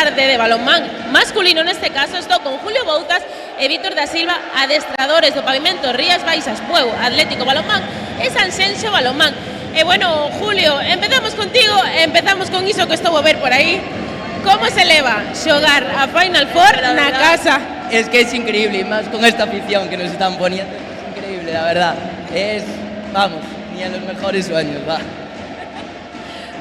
tarde de balonmán masculino, neste caso estou con Julio Bouzas e Víctor da Silva, adestradores do Pavimento Rías Baixas Pueu Atlético Balonmán e Sanxenxo Balonmán. E bueno, Julio, empezamos contigo, empezamos con iso que estou a ver por aí. Como se leva xogar a Final Four na casa? Es que es increíble, y más con esta afición que nos están poniendo, es increíble, la verdad. Es, vamos, ni en los mejores sueños, va.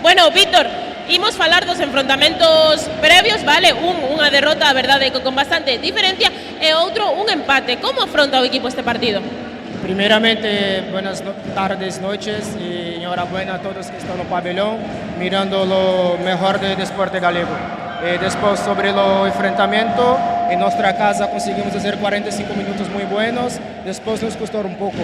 Bueno, Víctor, imos falar dos enfrontamentos previos, vale? Unha derrota, a verdade, con bastante diferencia, e outro, un empate. Como afronta o equipo este partido? Primeramente, buenas tardes, noches y enhorabuena a todos que están en el pabellón mirando lo mejor del deporte galego. Después, sobre el enfrentamiento, en nuestra casa conseguimos hacer 45 minutos muy buenos, después nos costó un poco.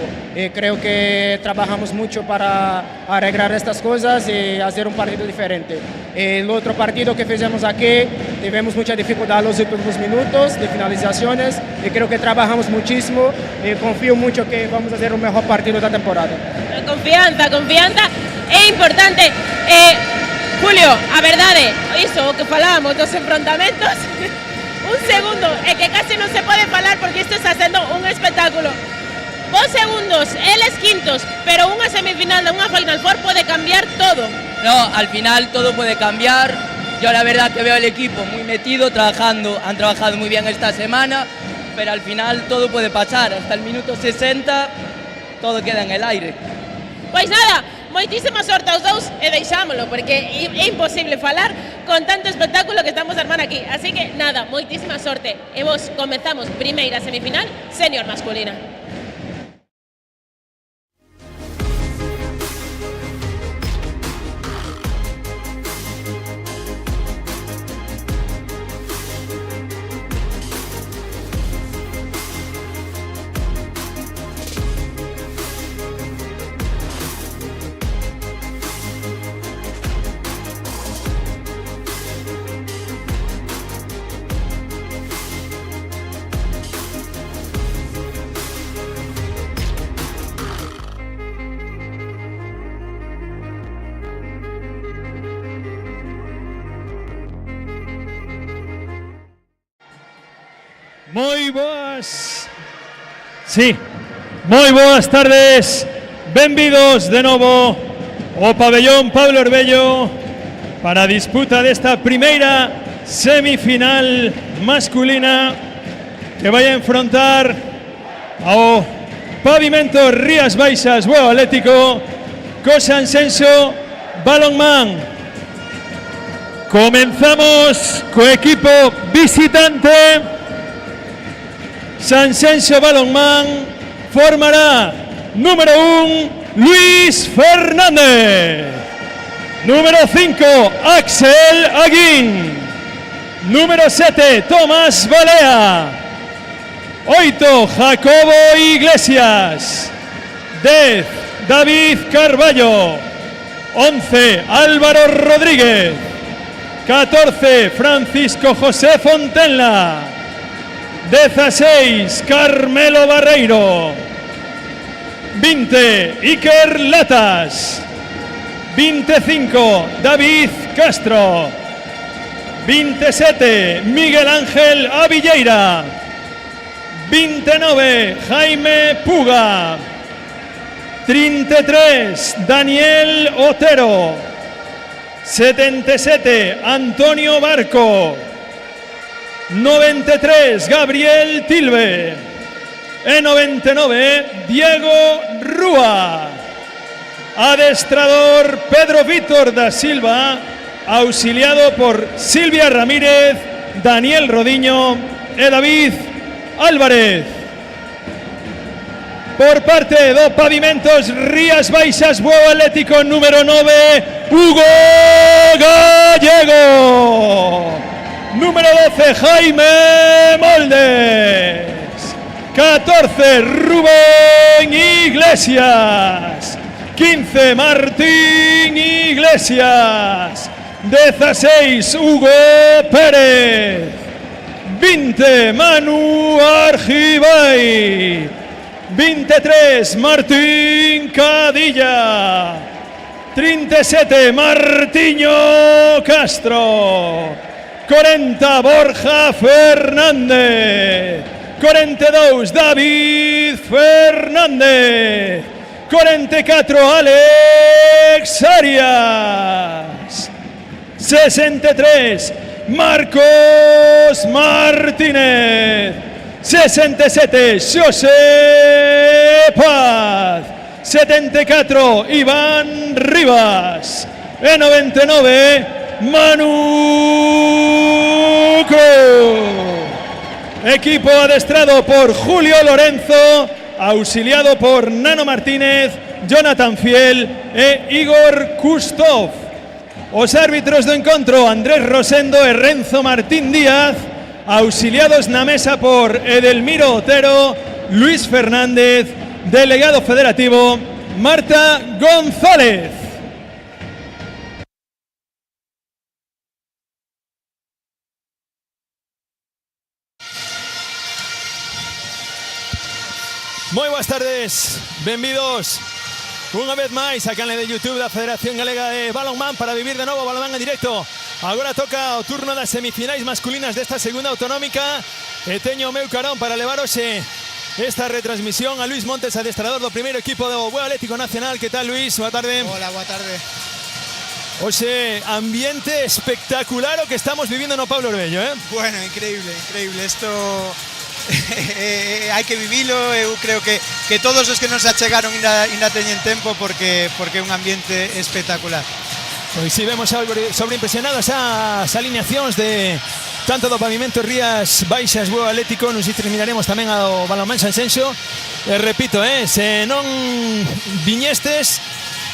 Creo que trabajamos mucho para arreglar estas cosas y hacer un partido diferente. El otro partido que hicimos aquí, tuvimos mucha dificultad en los últimos minutos de finalizaciones y creo que trabajamos muchísimo y confío mucho que vamos a hacer un mejor partido de la temporada. Confianza é importante. Julio, a verdade, iso que falábamos dos enfrontamentos, un segundo, é que casi non se pode falar porque isto está sendo un espectáculo. Vos segundos, eles quintos, pero unha semifinal de unha Final Four pode cambiar todo. No, al final todo puede cambiar. Yo la verdad que veo al equipo muy metido, trabajando, han trabajado muy bien esta semana, pero al final todo puede pasar. Hasta el minuto 60 todo queda en el aire. Pois nada, moitísima sorte aos dous e deixámolo, porque é imposible falar con tanto espectáculo que estamos armando aquí. Así que nada, moitísima sorte. E vos comezamos primeira semifinal senior masculina. Moi boas tardes, benvidos de novo ao pabellón Pablo Orbello para a disputa desta primeira semifinal masculina que vai a enfrontar ao Pavimento Rías Baixas Pueu Atlético co Sanxenxo Balonmán. Comenzamos co equipo visitante. Sanxenxo Balonmán formará número 1, Luis Fernández. Número 5, Axel Aguín. Número 7, Tomás Balea. 8, Jacobo Iglesias. 10, David Carballo. 11, Álvaro Rodríguez. 14, Francisco José Fontenla. 16, Carmelo Barreiro. 20, Iker Latas. 25, David Castro. 27, Miguel Ángel Avilleira. 29, Jaime Puga. 33, Daniel Otero. 77, Antonio Barco. 93, Gabriel Tilbe. E 99, Diego Rúa. Adestrador Pedro Víctor da Silva, auxiliado por Silvia Ramírez, Daniel Rodiño e David Álvarez. Por parte do Pavimentos Rías Baixas Pueu Atlético número 9, Hugo Gallego. Número 12, Jaime Moldes. 14, Rubén Iglesias. 15, Martín Iglesias. 16, Hugo Pérez. 20, Manu Argibay. 23, Martín Cadilla. 37, Martiño Castro. 40 Borja Fernández, 42 David Fernández, 44 Alex Arias, 63 Marcos Martínez, 67 José Paz, 74 Iván Rivas, e 99 Manuco. Equipo adestrado por Julio Lorenzo, auxiliado por Nano Martínez, Jonathan Fiel e Igor Kustov. Os árbitros do encontro Andrés Rosendo e Renzo Martín Díaz, auxiliados na mesa por Edelmiro Otero, Luis Fernández, delegado federativo Marta González. Moi boas tardes, benvidos unha vez máis a canal de YouTube da Federación Galega de Balonmán para vivir de novo o balonmán en directo. Agora toca o turno das semifinais masculinas desta segunda autonómica e teño o meu carón para levaros esta retransmisión a Luis Montes, adestrador do primeiro equipo do Bueu Atlético Nacional. Que tal, Luis? Boa tarde. Hola, boa tarde. Oxe, ambiente espectacular o que estamos vivindo no Pablo Orbello, eh? Bueno, increíble, increíble. Esto hai que vivilo. Eu creo que todos os que nos achegaron ainda teñen tempo porque é un ambiente espectacular. Pois si vemos sobreimpresionadas as alineacións de tanto do Pavimento Rías Baixas Bueu Atlético. Nos terminaremos tamén ao Balonmán Sanxenxo. Repito, se non viñestes,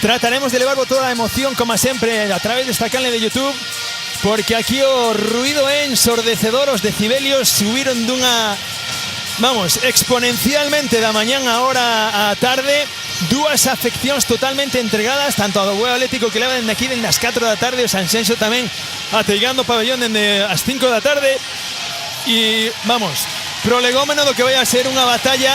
trataremos de levarvos toda a emoción como sempre a través desta canle de YouTube, porque aquí o ruido é ensordecedor. Os decibelios subiron dunha, exponencialmente da mañán a hora a tarde. Dúas afeccións totalmente entregadas, tanto ao Bueu Atlético, que leva dende aquí dende as 4 da tarde, o Sanxenxo tamén ateigando o pabellón dende as 5 da tarde. E prolegómeno do que vai a ser unha batalla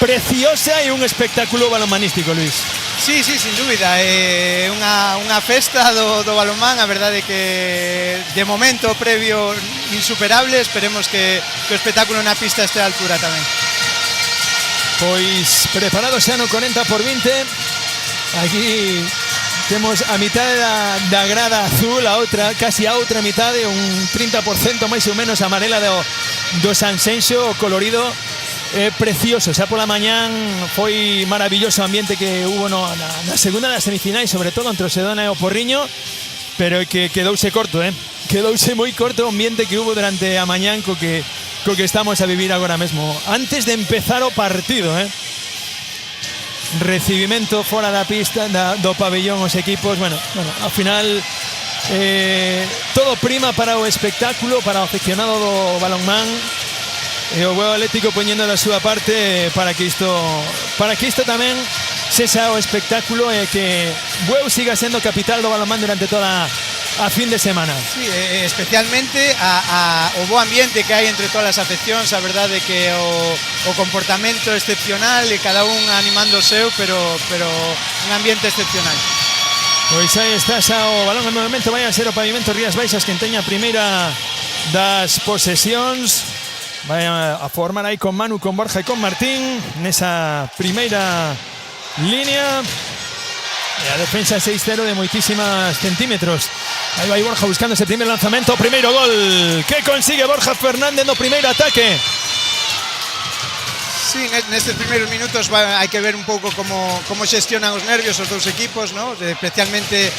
preciosa e un espectáculo balonmanístico, Luis. Sí, sin dúbida, é unha festa do balonmán. A verdade é que de momento previo insuperable. Esperemos que o espectáculo na pista este a altura tamén. Pois preparados xa no 40x20. Aquí temos a mitade da grada azul, casi a outra mitade, un 30% máis ou menos amarela do Sanxenxo, colorido. Precioso, xa pola mañán foi maravilloso o ambiente que hubo na segunda das semifinais, sobre todo entre o Sedona e o Porriño, pero que quedouse corto, quedouse moi corto o ambiente que hubo durante a mañán co que estamos a vivir agora mesmo. Antes de empezar o partido, recibimento fora da pista do pabellón, os equipos, ao final todo prima para o espectáculo, para o aficionado do balonmán. E o Bueu Atlético poñendo da súa parte para que isto tamén sexa o espectáculo e que Bueu siga sendo capital do balonmán durante toda a fin de semana. Sí, especialmente o bo ambiente que hai entre todas as afeccións. A verdade é que o comportamento excepcional e cada un animando o seu, pero un ambiente excepcional. Pois aí está xa o balón. En momento vai a ser o Pavimento Rías Baixas quen teña a primeira das posesións. Vai a formar aí con Manu, con Borja e con Martín nesa primeira línea. E a defensa 6-0 de moitísimas centímetros. Aí vai Borja buscando ese primer lanzamento. Primeiro gol que consigue Borja Fernández no primeiro ataque. Sí, nestes primeiros minutos hai que ver un pouco como xestionan os nervios os dous equipos, ¿no? Especialmente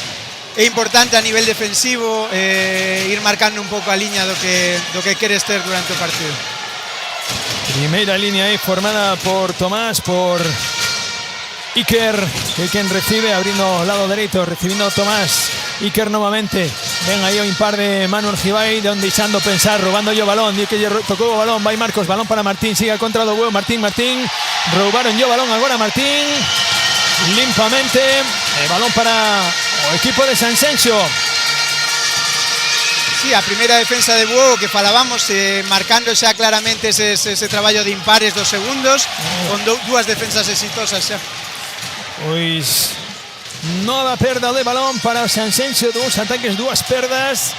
é importante a nivel defensivo ir marcando un pouco a liña do que queres ter durante o partido. Primeira línea aí formada por Tomás, por Iker, que quen recibe, abrindo o lado dereito, recibindo Tomás. Iker novamente, ven aí o impar de Manu Orgibay, de onde deixando pensar, robando o balón, di que lle tocou o balón, vai Marcos, balón para Martín, sigue a contra do Bueu, Martín, roubaron o balón agora Martín, limpamente, balón para o equipo de Sanxenxo. Sí, a primeira defensa de Bueu que falábamos, marcando xa claramente ese traballo de impares dos segundos, con dúas defensas exitosas xa. Pois nova perda de balón para o Sanxenxo, dous ataques, dúas perdas.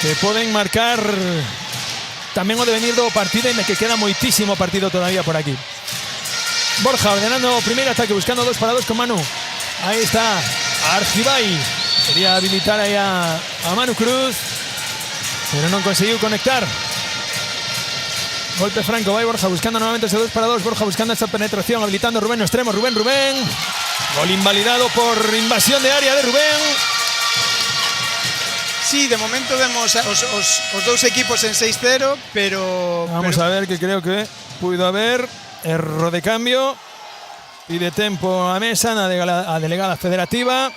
que poden marcar tamén o devenir do partido, e que queda moitísimo partido todavía por aquí. Borja ordenando o primeiro ataque, buscando 2 para 2 con Manu. Aí está Argibay, quería habilitar aí a Manu Cruz, pero non conseguiu conectar. Golpe franco, vai Borja buscando nuevamente ese 2 para 2. Borja buscando esa penetración, habilitando Rubén no extremo. Rubén. Gol invalidado por invasión de área de Rubén. Sí, de momento vemos os dous equipos en 6-0, pero... Vamos a ver, que creo que pudo haber erro de cambio. Pide tempo a mesa a delegada federativa.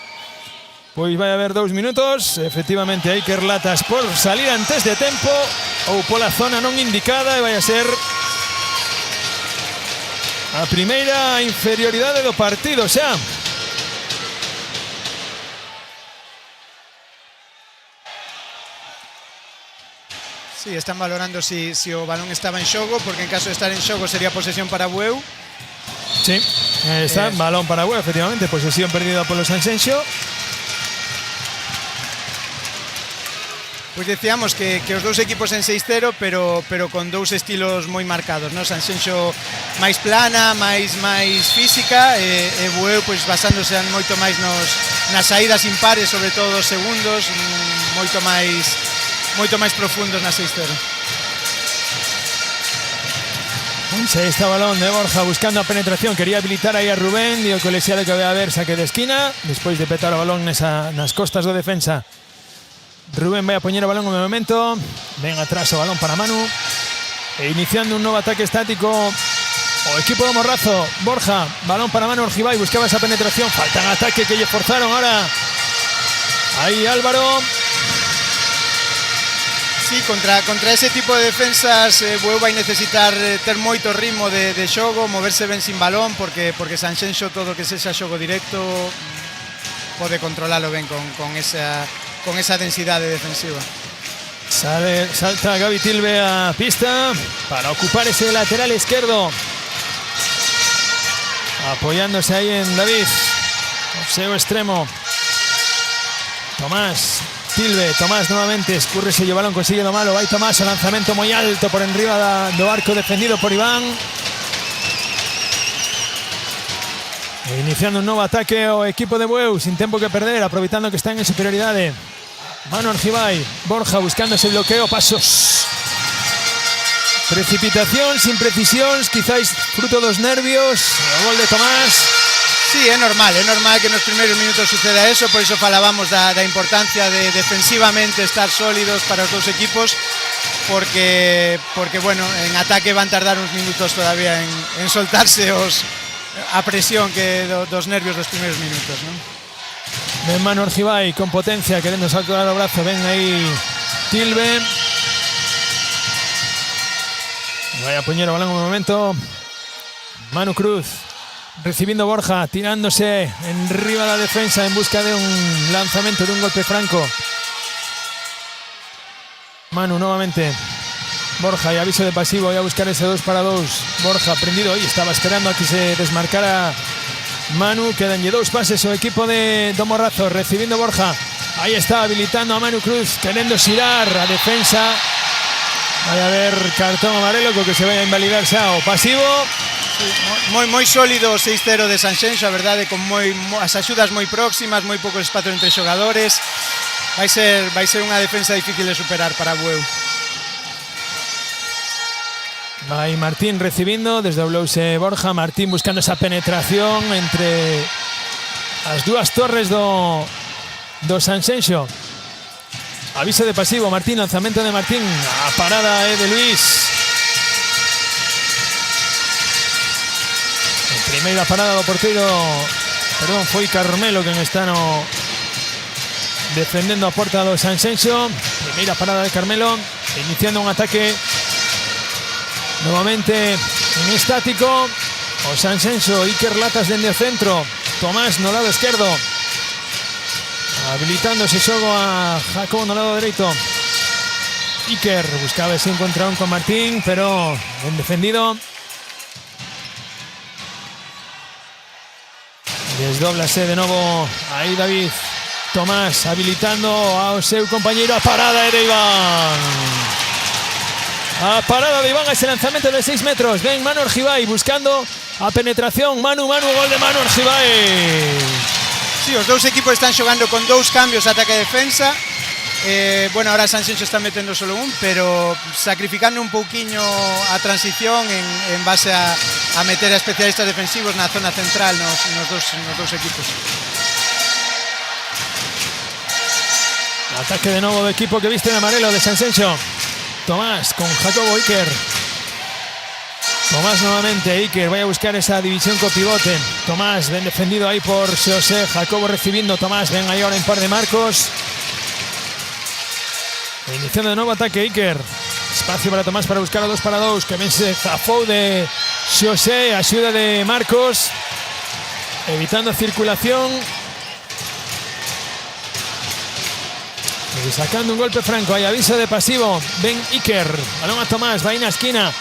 Pois vai haber 2 minutos. Efectivamente, Iker Latas por salir antes de tempo ou pola zona non indicada, e vai a ser a primeira inferioridade do partido xa. Sí, están valorando si o balón estaba en xogo, porque en caso de estar en xogo sería posesión para Bueu. Sí, está balón para Bueu, efectivamente, posesión perdida polo Sanxenxo. Pois decíamos que os dous equipos en 6-0, pero con dous estilos moi marcados, no? Sanxenxo máis plana, máis física, e Bueu pois basándose moito máis nas saídas impares, sobre todo os segundos, moito máis profundos na 6-0. Ahí está el balón de Borja buscando a penetración, quería habilitar aí a Rubén, digo que o lesiado que vai a haber saque de esquina, despois de petar o balón nas costas do defensa. Rubén vai a poñer o balón no momento, ven atrás o balón para Manu, e iniciando un novo ataque estático o equipo do Morrazo. Borja, balón para Manu Argibay, buscaba esa penetración, faltan ataque que lle forzaron ahora aí Álvaro. Sí, contra ese tipo de defensas Bueu vai necesitar ter moito ritmo de xogo, moverse ben sin balón, porque Sanxenxo todo que sexa xogo directo pode controlalo ben con esa densidade defensiva. Salta Gaby Tilbe a pista para ocupar ese lateral izquierdo, apoyándose ahí en David, obseo extremo. Tomás nuevamente, escurre ese balón, consigue domarlo, vai Tomás, o lanzamento moi alto por enriba do arco defendido por Iván. E iniciando un novo ataque o equipo de Bueu, sin tempo que perder, aproveitando que están en superioridade. Manu Argibay, Borja buscando ese bloqueo, pasos. Precipitación, sin precisións, quizáis fruto dos nervios, o gol de Tomás. Sí, é normal que nos primeiros minutos suceda eso, por iso falábamos da importancia de defensivamente estar sólidos para os dous equipos, porque bueno, en ataque van tardar uns minutos todavía en soltarse a presión que dos nervios dos primeiros minutos, ¿no? Ven Manu Argibay con potencia, queriendo saltar o brazo, ven aí Tilbe. Vai a poñer o balón un momento. Manu Cruz recibiendo Borja, tirándose en riba la defensa en busca de un lanzamiento, de un golpe franco. Manu nuevamente. Borja y aviso de pasivo, voy a buscar ese 2 para 2. Borja prendido, y estaba esperando a que se desmarcara Manu. Quedan 2 pases o equipo de Morrazo, recibiendo Borja. Ahí está, habilitando a Manu Cruz, queriendo xirar a defensa. Vai a haber cartón amarelo, co que se vai a invalidar xa o pasivo. Moi sólido o 6-0 de Sanxenxo, a verdade, con as axudas moi próximas, moi pouco espacio entre xogadores. Vai ser unha defensa difícil de superar para Bueu. Vai Martín recibindo, desdoblouse Borja, Martín buscando esa penetración entre as dúas torres do Sanxenxo. Aviso de pasivo, Martín, lanzamento de Martín, a parada de Luis. Primeira parada do porteiro, foi Carmelo quen está defendendo a porta do Sanxenxo. Primeira parada de Carmelo, iniciando un ataque novamente en estático. O Sanxenxo, Iker Latas dende o centro, Tomás no lado esquerdo, habilitando ese xogo a Jacobo no lado dereito. Iker buscaba ese encuentra con Martín, pero ben defendido. Desdóblase de novo aí David, Tomás habilitando a seu compañero. A parada de Iván. A parada de Iván, ese lanzamiento de 6 metros. Ven Manu Argibay buscando a penetración. Manu, gol de Manu Argibay. Sí, os dous equipos están xogando con dous cambios ataque e defensa. Bueno, ahora Sanxenxo está metendo solo un, pero sacrificando un pouquiño a transición en base a meter a especialistas defensivos na zona central nos dous equipos. Ataque de novo do equipo que viste en amarelo de Sanxenxo. Tomás con Jacobo Iker. Tomás nuevamente, Iker vaya a buscar esa división con pivote. Tomás, bien defendido ahí por José. Jacobo recibiendo, Tomás, ven ahí ahora en par de marcos. Iniciando de nuevo ataque Iker. Espacio para Tomás para buscar a 2 para 2. Que bien se zafó de José. Ayuda de Marcos. Evitando circulación. Y sacando un golpe franco. Hay aviso de pasivo. Ven Iker. Balón a Tomás. Va en la esquina.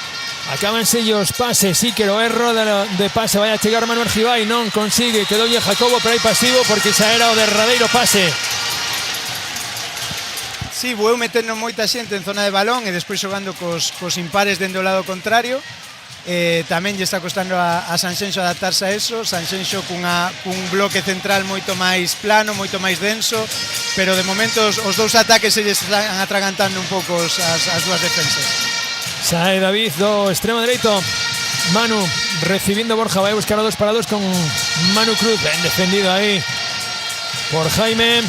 Acaban sellos pases. Iker o erro de pase. Vaya a chegar Manu Argibay. Non consigue. Quedou bien Jacobo, pero hai pasivo porque xa era o derradeiro pase. Sí, Bueu metendo moita xente en zona de balón e despois xogando cos impares dentro do lado contrario. Tamén lle está costando a Sanxenxo adaptarse a eso. Sanxenxo cun bloque central moito máis plano, moito máis denso, pero de momento os dous ataques se lles están atragantando un pouco as dúas defensas. Sae David do extremo dereito. Manu recibiendo Borja. Vai a buscar a 2 para 2 con Manu Cruz. Ben defendido ahí por Jaime.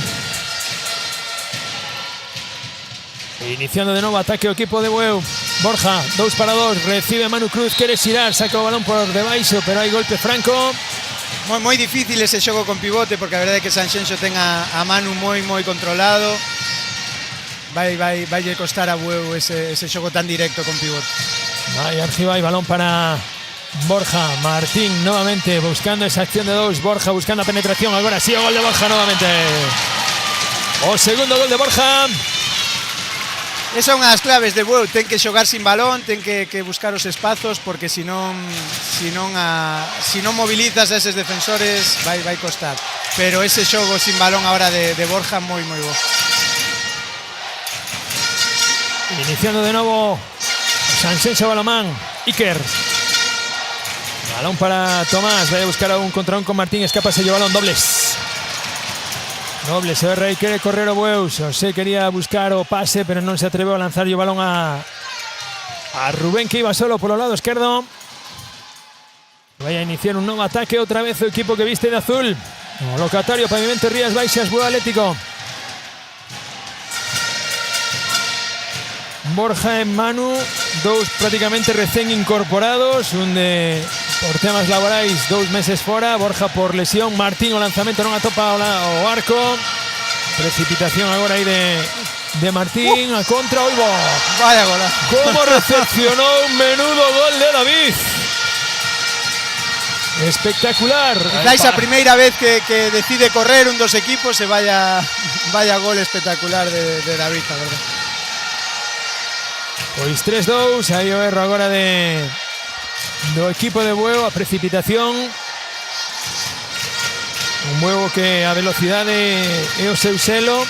Iniciando de novo ataque o equipo de Bueu. Borja, 2 para 2. Recibe Manu Cruz. Quere xirar. Saca o balón por debaixo, pero hai golpe franco. Moi difícil ese xogo con pivote, porque a verdade é que Sanxenxo ten a Manu moi controlado. Vai costar a Bueu ese xogo tan directo con pivote. Vai Argibay, balón para Borja. Martín nuevamente buscando esa acción de 2. Borja buscando a penetración. Agora sí, o gol de Borja nuevamente. O segundo gol de Borja. Esa é unha das claves de Bueu. Ten que xogar sin balón, ten que buscar os espazos, porque si non movilizas a eses defensores vai costar. Pero ese xogo sin balón ahora de Borja moi bo. Iniciando de novo Sanxenxo Balomán. Iker. Balón para Tomás. Vai a buscar a un contra un con Martín. Escapa ese balón. Dobles. Dobles. Rey quiere correr o Bueu. José quería buscar o pase, pero non se atreveu a lanzar o balón a Rubén, que iba solo por o lado esquerdo. Vai a iniciar un novo ataque. Outra vez o equipo que viste de azul. O locatario Pavimento Rías Baixas, Bueu Atlético. Borja e Manu, dous prácticamente recén incorporados, un por temas laborais 2 meses fora, Borja por lesión, Martín o lanzamento non atopa o arco, precipitación agora aí de Martín, a contra, oibo, vaya gol, como recepcionou un menudo gol de David, espectacular. Quizás a primeira vez que decide correr un dos equipos e vaya gol espectacular de David, a verdade. Pois 3-2, aí o erro agora do equipo de Bueu, a precipitación. Un Bueu que a velocidade é o seu selo,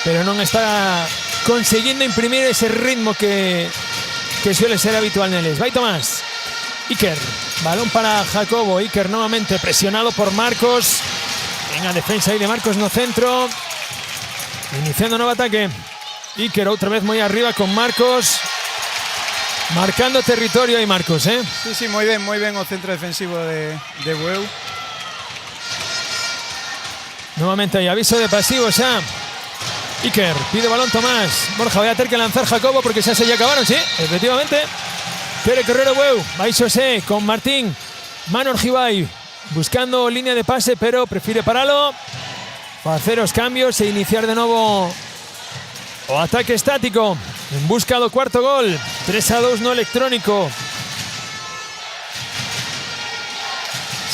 pero non está conseguindo imprimir ese ritmo que suele ser habitual neles. Vai Tomás. Iker, balón para Jacobo. Iker nuevamente presionado por Marcos. En a defensa aí de Marcos no centro. Iniciando novo ataque. Iker outra vez moi arriba con Marcos. Marcando territorio aí Marcos, Sí, moi ben o centro defensivo de Bueu. Nuevamente hay aviso de pasivo xa. Iker pide balón Tomás. Borja vai a ter que lanzar Jacobo porque xa se lle acabaron, sí, efectivamente. Quere correr o Bueu. Vai José con Martín. Manu Argibay buscando línea de pase, pero prefiere paralo. Facer os cambios e iniciar de novo o ataque estático en busca do cuarto gol. 3-2 no electrónico.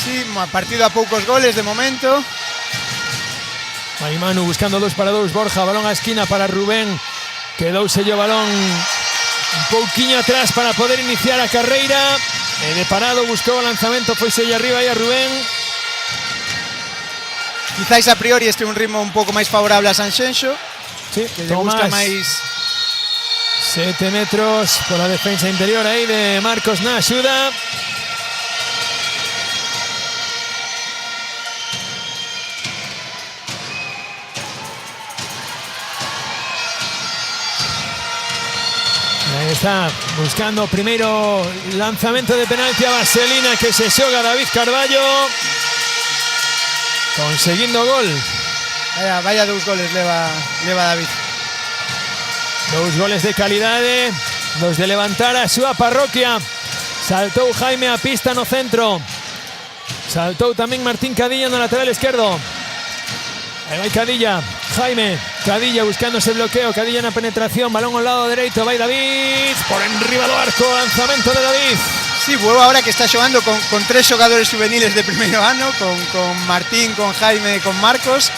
Sí, partido a poucos goles de momento. Aí Manu buscando 2 para 2. Borja, balón a esquina para Rubén. Quedou sello balón un pouquiño atrás para poder iniciar a carreira. De parado buscou o lanzamento, foi sello arriba aí a Rubén. Quizáis a priori este é un ritmo un pouco máis favorable a Sanxenxo, Sí, que lle gusta Tomás. máis. 7 metros por la defensa interior ahí de Marcos na axuda. Ahí está, buscando primero lanzamento de penalti a Vaselina, que se xoga David Carballo. Conseguindo gol. Vaya 2 goles leva David. 2 goles de calidade, dos de levantar a súa parroquia. Saltou Jaime a pista no centro. Saltou tamén Martín Cadilla no lateral esquerdo. Aí vai Cadilla, Jaime, Cadilla buscando ese bloqueo, Cadilla na penetración, balón ao lado dereito, vai David, por enriba do arco, lanzamento de David. Sí, Bueu ahora que está xogando con 3 xogadores juveniles de primeiro ano, con Martín, con Jaime, con Marcos,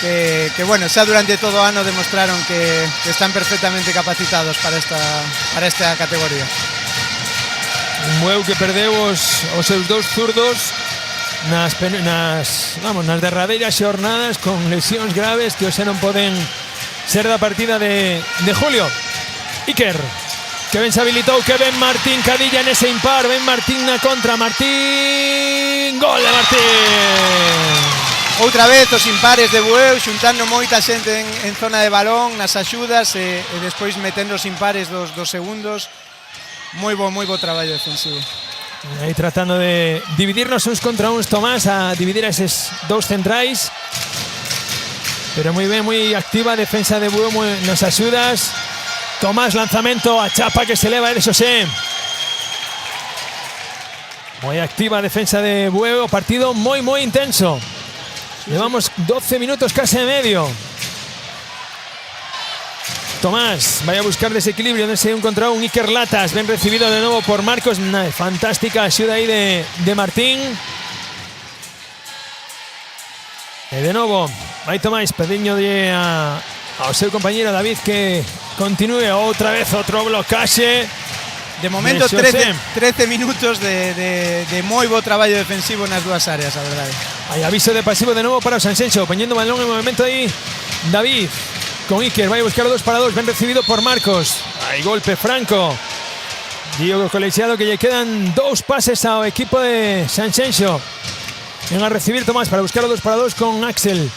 que bueno, xa durante todo o ano demostraron que están perfectamente capacitados para esta categoría. Un Bueu que perdeu os seus 2 zurdos nas derradeiras xornadas con lesións graves que hoxe non poden ser da partida de Julio. Iker, que ben se habilitou, que ben Martín Cadilla nese impar, ben Martín na contra, Martín, gol de Martín. Outra vez os impares de Bueu, xuntando moita xente en zona de balón, nas axudas e despois metendo os impares dos segundos. Moi bo traballo defensivo. Aí tratando de dividirnos uns contra uns, Tomás, a dividir a eses 2 centrais. Pero moi ben, moi activa a defensa de Bueu nas axudas. Tomás, lanzamento a chapa que se eleva de Xosé. Moi activa a defensa de Bueu, partido moi intenso. Llevamos 12 minutos casi e medio. Tomás, vaya a buscar desequilibrio en ese 1 contra 1. Iker Latas, bien recibido de nuevo por Marcos. Fantástica ayuda ahí de Martín. E de novo, vai Tomás, pediño ao seu compañero David que continúe outra vez outro blocaxe. De momento 13 minutos de moi bo traballo defensivo nas dúas áreas, a verdade. Hay aviso de pasivo de nuevo para o Sanxenxo, poniendo balón en movimiento ahí David con Iker, va a buscar 2 para 2, bien recibido por Marcos. Hay golpe franco. Diego Colegiado, que ya quedan 2 pases ao equipo de Sanxenxo. Ven a recibir Tomás para buscar 2 para 2 con Axel.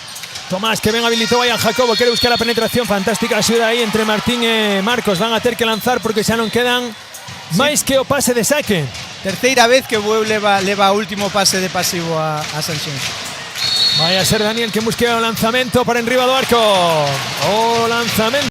Tomás que ben habilitou aí a Jacobo, quere buscar a penetración, fantástica axuda aí entre Martín e Marcos. Van a ter que lanzar porque xa non quedan máis que o pase de saque. Terceira vez que Bueu leva o último pase de pasivo a Sanxenxo. Vai a ser Daniel que busque o lanzamento para enriba do arco. O lanzamento.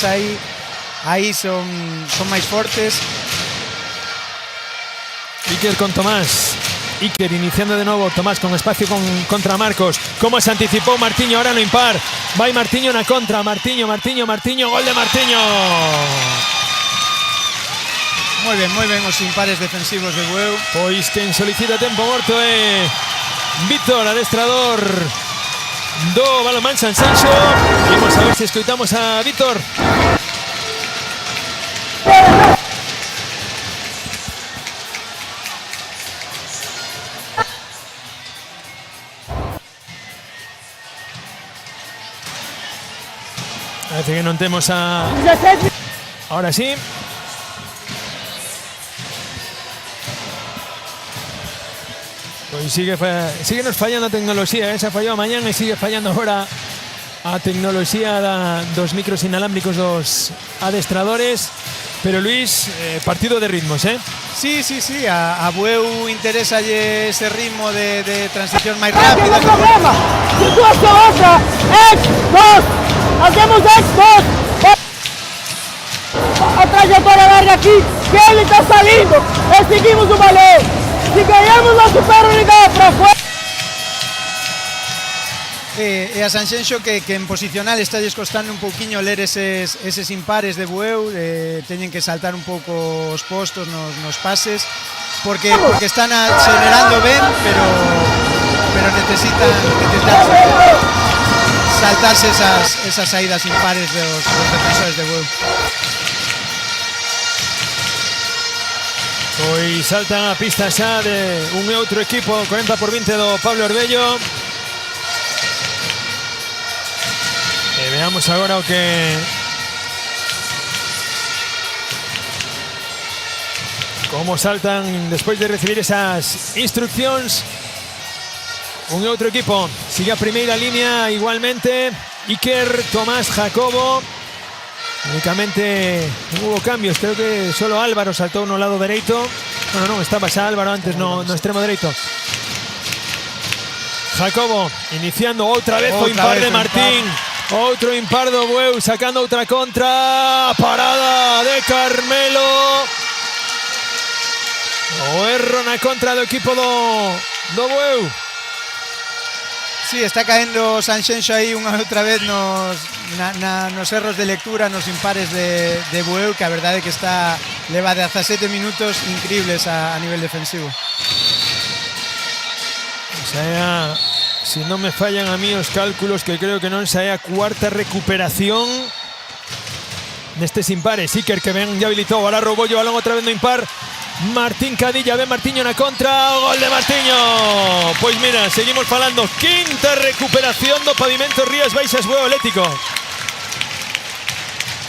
aí son máis fortes. Iker con Tomás. Iker iniciando de nuevo, Tomás con espacio contra Marcos. Como se anticipó Martiño, ahora no impar. Vai Martiño na contra, Martiño, gol de Martiño. Moi ben os impares defensivos de Bueu. Pois quen solicita tempo morto é Víctor, adestrador do Balonmán Sanxenxo. Vamos a ver se escoitamos a Víctor. Parece que non temos a... Ahora sí. Pues sigue nos fallando a tecnoloxía, se fallou mañana e sigue fallando agora a tecnoloxía dos micros inalámbricos dos adestradores. Pero Luis, partido de ritmos, ¿eh? Sí, a Bueu interesa ese ritmo de transición máis rápida. Situación otra, X2, hacemos X2. A trayectoria larga aquí, que ele está saliendo, seguimos o balón. Si ganhamos a superioridade para fora. E a Sanxenxo que en posicional está descostando un pouquiño ler eses impares de Bueu, teñen que saltar un pouco os postos nos pases porque están acelerando ben, pero necesitan saltarse esas saídas impares dos defensores de Bueu. Pois saltan a pista xa de un e outro equipo, 40-20 do Pablo Orbello. E veamos agora o que como saltan despois de recibir esas instruccións. Un e outro equipo sigue a primeira línea igualmente. Iker, Tomás, Jacobo. Únicamente hubo cambios, creo que solo Álvaro saltou no lado dereito. Bueno, non, estaba xa Álvaro antes no extremo dereito. Jacobo iniciando outra vez o impar de Martín. Outro impar do Bueu, sacando outra contra. Parada de Carmelo. O erro na contra do equipo do Bueu. Sí, está caendo Sanxenxo aí unha outra vez nos erros de lectura, nos impares de Bueu, que a verdade é que leva 17 minutos increíbles a nivel defensivo. O sea, si non me fallan a mí os cálculos, que creo que non xa é a cuarta recuperación nestes impares. Iker que ben ya habilitou, ahora roubou o balón outra vez no impar. Martín Cadilla, ve Martiño na contra, gol de Martiño. Pois mira, seguimos falando, quinta recuperación do Pavimento Rías Baixas Bueu Atlético.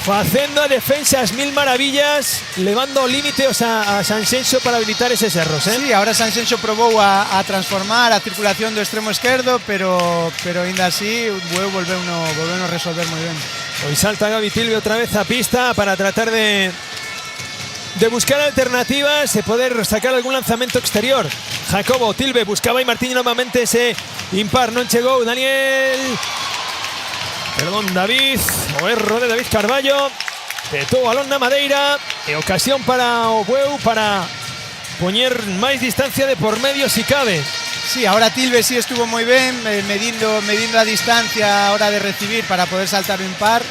Facendo a defensa as mil maravillas, levando ao límite a Sanxenxo para habilitar eses erros, ¿eh? Sí, ahora Sanxenxo probou a transformar a circulación do extremo esquerdo, pero ainda así Bueu volveu a resolver moi ben. Pois salta Gabi Tilbe outra vez a pista para tratar de buscar alternativas e poder sacar algún lanzamento exterior. Jacobo, Tilbe, buscaba e Martiño novamente ese impar, non chegou. David, o erro de David Carballo. Petou o balón na madeira e ocasión para o Bueu para poñer máis distancia de por medio si cabe. Sí, ahora Tilbe sí estuvo moi ben, medindo a distancia a hora de recibir para poder saltar o impar.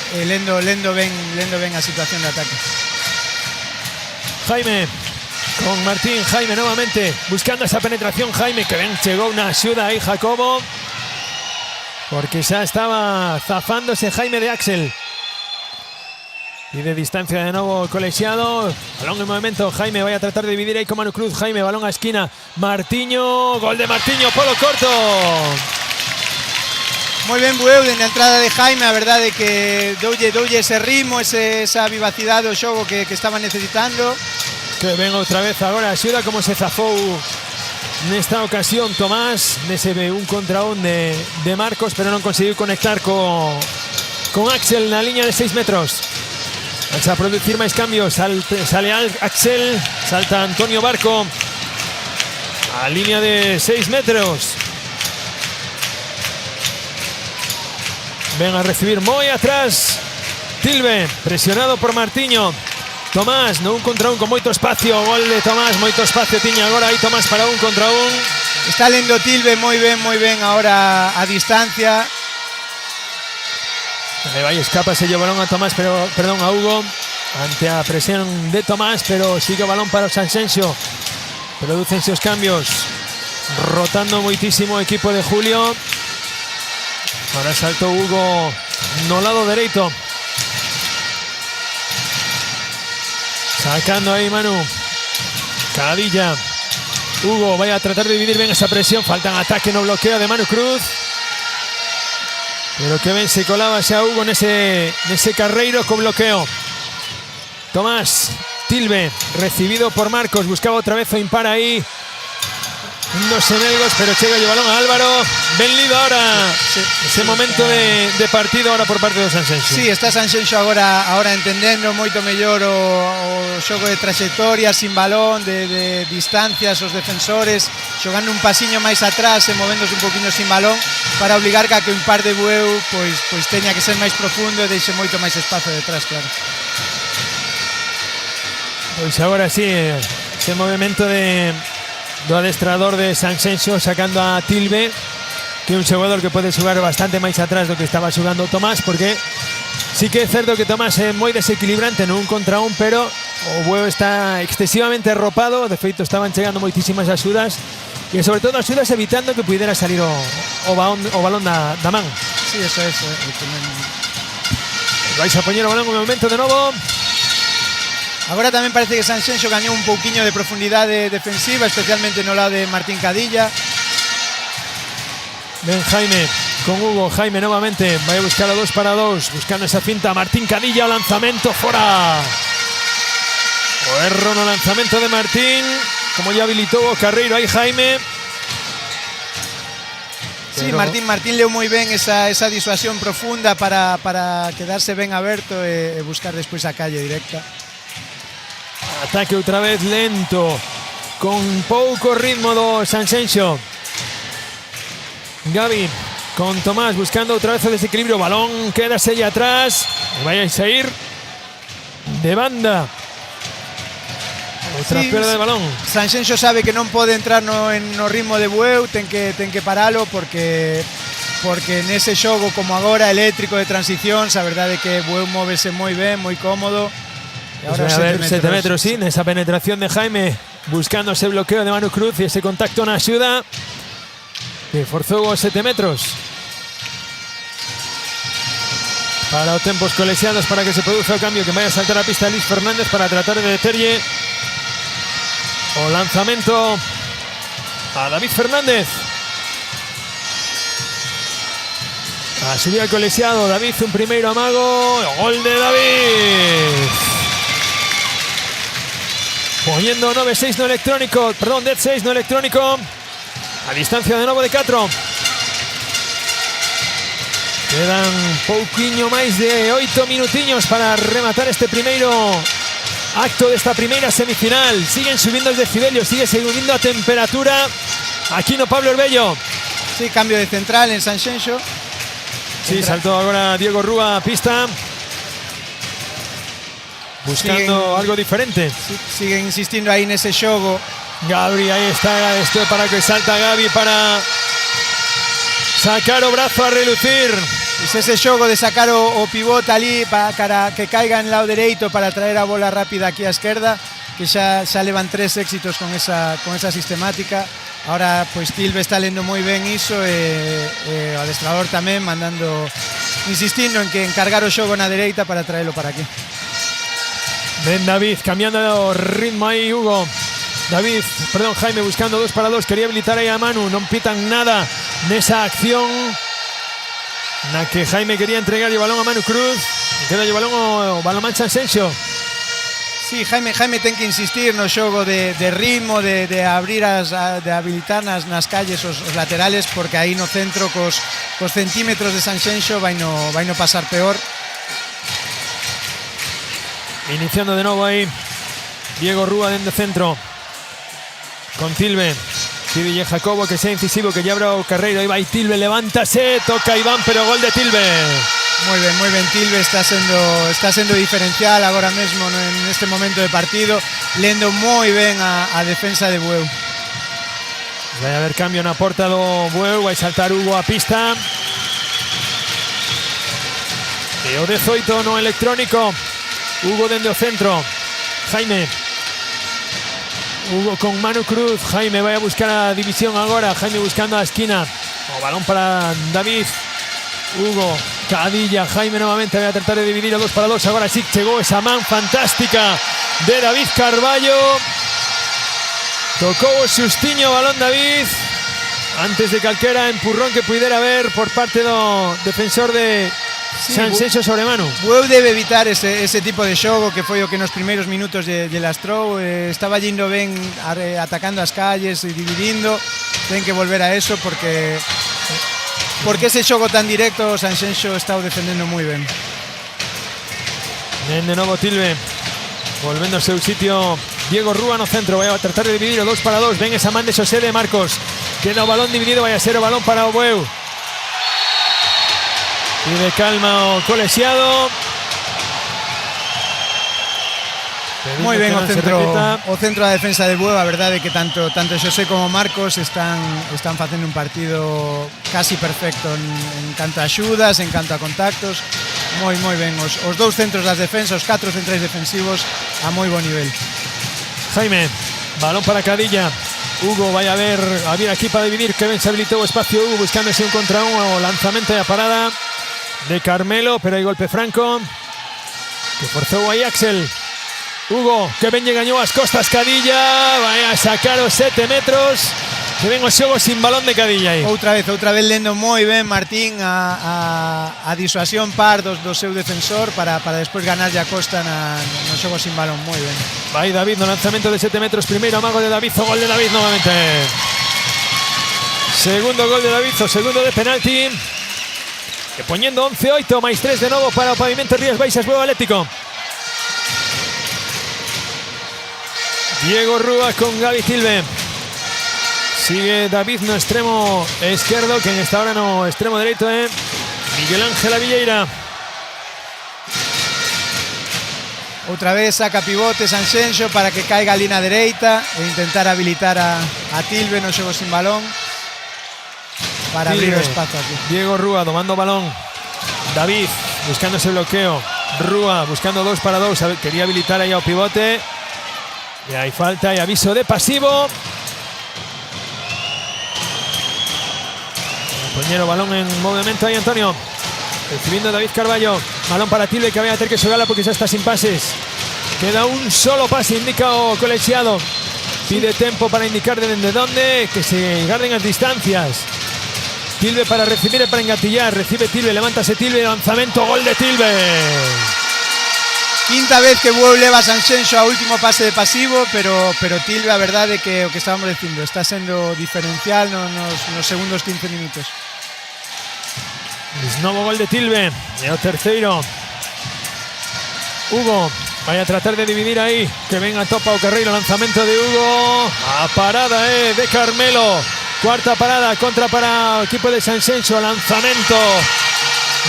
Lendo ben a situación de ataque. Jaime con Martín, Jaime nuevamente buscando esa penetración. Jaime que ben chegou na axuda aí Jacobo, porque xa estaba zafándose Jaime de Axel. Y de distancia de nuevo colegiado. Balón en movimiento. Jaime vai a tratar de dividir aí con Manu Cruz. Jaime, balón a esquina. Martiño. Gol de Martiño. Polo corto. Moi ben Bueu na entrada de Jaime, a verdade que doulle ese ritmo, esa vivacidade do xogo que estaba necesitando. Que ven outra vez agora, axuda como se zafou nesta ocasión Tomás, nese un contra un de Marcos, pero non conseguiu conectar con Axel na liña de 6 metros. Vas a producir máis cambios, sale Axel, salta Antonio Barco a línea de 6 metros. Ven a recibir moi atrás. Tilbe, presionado por Martiño. Tomás, no un contra un con moito espacio. Gol de Tomás, moito espacio tiña agora aí Tomás para un contra un. Está lendo Tilbe moi ben ahora a distancia. Ahí vai, escápase o balón a Tomás, perdón, a Hugo. Ante a presión de Tomás, pero sigue o balón para o Sanxenxo. Producen-se os cambios. Rotando moitísimo o equipo de Julio. Ahora saltou Hugo no lado dereito. Sacando ahí Manu. Cadilla. Hugo vai a tratar de dividir ben esa presión. Faltan ataque no bloqueo de Manu Cruz. Pero que ben se colaba xa Hugo nese carreiro con bloqueo. Tomás, Tilbe, recibido por Marcos. Buscaba otra vez o impar ahí. Unos semelgos, pero chega o balón a Álvaro. Ben lido ahora ese momento de partido ahora por parte do Sanxenxo. Sí, está Sanxenxo agora entendendo moito mellor o xogo de trayectoria, sin balón, de distancias, os defensores, xogando un pasiño máis atrás e movéndose un poquinho sin balón para obligar que un par de Bueu pois teña que ser máis profundo e deixe moito máis espazo detrás, claro. Pois agora sí, ese movimento do adestrador de Sanxenxo sacando a Tilbe, que é un xogador que pode xogar bastante máis atrás do que estaba xogando Tomás, porque sí que é certo que Tomás é moi desequilibrante no un contra un, pero o Bueu está excesivamente arropado. De feito estaban chegando moitísimas axudas e sobre todo axudas evitando que puidera salir o balón da man. Sí, eso é. Vais a poñer o balón un momento de novo. Agora tamén parece que Sanxenxo gañou un pouquiño de profundidade defensiva, especialmente no lado de Martín Cadilla. Ben Jaime con Hugo. Jaime novamente vai a buscar a 2 para 2, buscando esa finta. Martín Cadilla, o lanzamento fora. O erro no lanzamento de Martín, como ya habilitou o carreiro aí Jaime. Sí, Martín leu moi ben esa disuasión profunda para quedarse ben aberto e buscar despois a calle directa. Ataque outra vez lento, con pouco ritmo do Sanxenxo. Gavi con Tomás buscando outra vez o desequilibrio. Balón queda aí atrás. Vai a sair de banda. Outra perda de balón. Sanxenxo sabe que non pode entrar no ritmo de Bueu, ten que paralo porque nese xogo como agora eléctrico de transicións, a verdade é que Bueu móvese moi ben, moi cómodo. Ahora a ver, 7 metros sin esa penetración de Jaime, buscando ese bloqueo de Manu Cruz y ese contacto na axuda que forzou os 7 metros para os tempos colexiados, para que se produza o cambio, que vaya a saltar a pista Luis Fernández para tratar de deterlle o lanzamento a David Fernández. A subir al colexiado David, un primeiro amago, gol de David. Poniendo 9-6 no electrónico, perdón, 10-6 no electrónico. A distancia de novo de 4. Quedan pouquiño máis de 8 minutiños para rematar este primeiro acto desta primeira semifinal. Siguen subindo os decibelios, sigue subindo a temperatura aquí no Pablo Herbello. Sí, cambio de central en Sanxenxo. Sí, saltó agora Diego Rúa a pista, buscando algo diferente. Sigue insistindo aí nese xogo. Gabri, aí está esto para que salta Gabi para sacar o brazo a relucir. Ese xogo de sacar o pivote ali para que caiga en lado dereito para traer a bola rápida aquí á esquerda, que xa levan 3 éxitos con esa sistemática. Ahora pois Tilbe está lendo moi ben iso e o adestrador tamén insistindo en que encargar o xogo na dereita para traelo para aquí. Ben David, cambiando o ritmo aí Hugo. Jaime buscando 2 para 2, quería habilitar aí a Manu, non pitan nada nesa acción na que Jaime quería entregar o balón a Manu Cruz. Queda o balón o balón Sanxenxo. Sí, Jaime ten que insistir no xogo de ritmo, de abrir de habilitar nas calles os laterales, porque aí no centro cos centímetros de Sanxenxo vai no pasar peor. Iniciando de novo aí Diego Rúa dentro centro con Tilbe. Pide Jacobo que sea incisivo, que ya abra o Carreiro. Ahí va y Tilbe, levántase, toca Iván, pero gol de Tilbe. Muy bien, Tilbe está sendo diferencial agora mesmo en este momento de partido, lendo moi ben a defensa de Bueu. Vai haber cambio na porta do Bueu, vai saltar Hugo a pista. E o 18 no electrónico. Hugo dende o centro. Jaime. Hugo con Manu Cruz. Jaime vai a buscar a división agora. Jaime buscando a esquina. O balón para David. Hugo, Cadilla, Jaime nuevamente vai a tratar de dividir a 2 para 2. Agora sí chegou esa man fantástica de David Carballo. Tocou o xustiño o balón David antes de calquera empurrón que puidera haber por parte do defensor de Sanxenxo sobre Manu. Bueu debe evitar ese tipo de xogo que foi o que nos primeiros minutos de lastrou. Estaba yendo ben atacando as calles e dividindo. Ten que volver a eso porque ese xogo tan directo o Sanxenxo está defendendo moi ben. Ven de novo Tilbe, volvendo ao seu sitio Diego Rúa no centro, vai a tratar de dividir o 2 para 2. Ven esa man de Xosé de Marcos, queda o balón dividido, vai a ser o balón para o Bueu. Pide calma o colexiado. Moi ben o centro da defensa de Bueu. A verdade é que tanto Xosé como Marcos están facendo un partido casi perfecto en canto a axudas, en canto a contactos. Moi ben os dous centros das defensas, os 4 centrais defensivos a moi bo nivel. Jaime, balón para Cadilla. Hugo vai a ver aquí para dividir. Que ben se habilitou o espacio Hugo buscándose un contra un. O lanzamento e a parada de Carmelo, pero hai golpe franco que forzou aí Axel. Hugo, que ben lle gañou as costas Cadilla, vai a sacar os 7 metros. Que ven o xogo sin balón de Cadilla aí. Outra vez lendo moi ben Martín a disuasión par do seu defensor para despois ganarlle a costa no xogo sin balón, moi ben. Vai David no lanzamento de 7 metros, primeiro amago de David, o gol de David novamente. Segundo gol de David, o segundo de penalti. Que poñendo 11-8, máis 3 de novo para o Pavimento Rías Baixas Bueu Atlético. Diego Rúa con Gaby Tilbe. Sigue David no extremo izquierdo, que está ahora no extremo derecho, Miguel Ángel Avilleira. Outra vez saca pivote Sanxenxo para que caiga a línea dereita e intentar habilitar a Tilbe no xogo sin balón para Tilbe, abrir o espazo aquí. Diego Rúa domando balón. David buscando ese bloqueo. Rúa buscando 2 para 2. Quería habilitar ahí ao pivote. Y hay falta y aviso de pasivo. Poñero, balón en movimiento ahí Antonio. Recibiendo David Carballo. Balón para Tilbe, que vai a ter que xogala porque xa está sin pases. Queda un solo pase, indica o colexiado. Pide tempo para indicar de dónde, que se guarden as distancias. Tilbe para recibir e para engatillar. Recibe Tilbe, levántase Tilbe, lanzamento, gol de Tilbe. Quinta vez que Bueu leva Sanxenxo a último pase de pasivo, pero Tilbe, a verdade é que o que estábamos dicindo, está sendo diferencial nos segundos 15 minutos. Novo gol de Tilbe, e o terceiro. Hugo vai a tratar de dividir aí, que ven a topa o Carreiro, lanzamento de Hugo, a parada de Carmelo, cuarta parada, contra para o equipo de Sanxenxo, lanzamento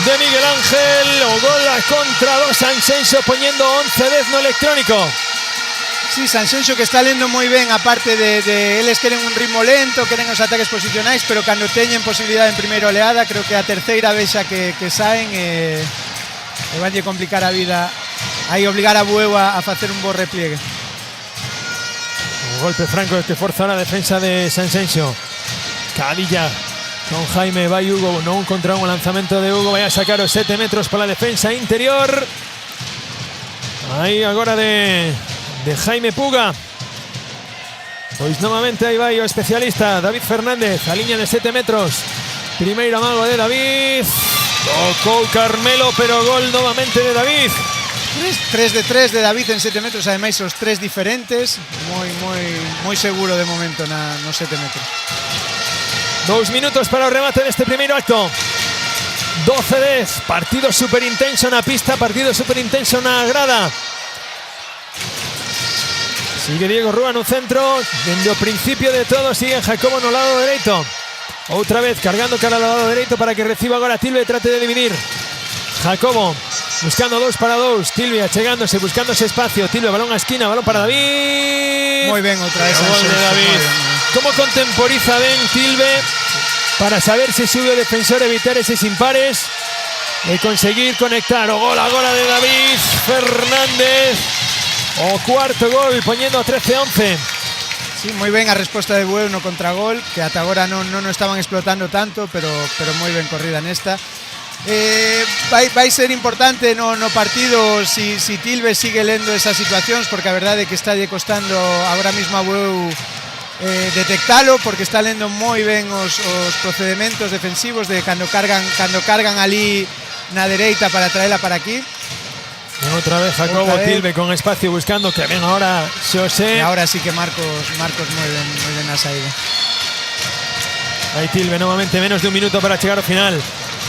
de Miguel Ángel, o gol a contra do Sanxenxo, poñendo 11-10 no electrónico. Sí, Sanxenxo que está lendo moi ben, aparte de eles queren un ritmo lento, queren os ataques posicionais, pero cando teñen posibilidade en primeira oleada, creo que a terceira vez xa que saen e vanlle complicar a vida, aí obligar a Bueu a facer un bo repliegue. Un golpe franco que forza a defensa de Sanxenxo. Cadilla con Jaime, vai Hugo, non contra un lanzamento de Hugo, vai a sacar os 7 metros para a defensa interior. Aí agora de Jaime Puga. Pois novamente aí vai o especialista David Fernández, a liña de 7 metros. Primeiro amago de David. Tocou Carmelo, pero gol novamente de David. 3 de 3 de David en 7 metros, ademais os 3 diferentes, moi seguro de momento nos 7 metros. 2 minutos para o remate deste primeiro acto. 12-10, partido super intenso na pista, partido super intenso na grada. Sigue Diego Rúa no centro. Dende o principio de todo sigue Jacobo no lado dereito. Outra vez cargando cara ao lado dereito para que reciba agora Tilbe e trate de dividir. Jacobo buscando 2 para 2. Tilbe achegándose, buscándose espacio. Tilbe, balón a esquina, balón para David. Muy ben outra vez. Gol de David. Como contemporiza ben Tilbe para saber se sube o defensor, evitar eses impares e conseguir conectar o gol agora de David Fernández. O cuarto gol poñendo a 13-11. Sí, moi ben a resposta de Bueu no contragol, que ata agora non estaban explotando tanto, pero moi ben corrida nesta. Vai ser importante no partido si Tilbe sigue lendo esas situacións, porque a verdade é que está lle costando agora mesmo a Bueu detectalo, porque está lendo moi ben os procedementos defensivos de cando cargan ali na dereita para traela para aquí. Y otra vez Jacobo Tilbe con espacio buscando que ven ahora Xosé. Y ahora sí que Marcos muy bien a saída. Ahí Tilbe nuevamente, menos de un minuto para llegar al final.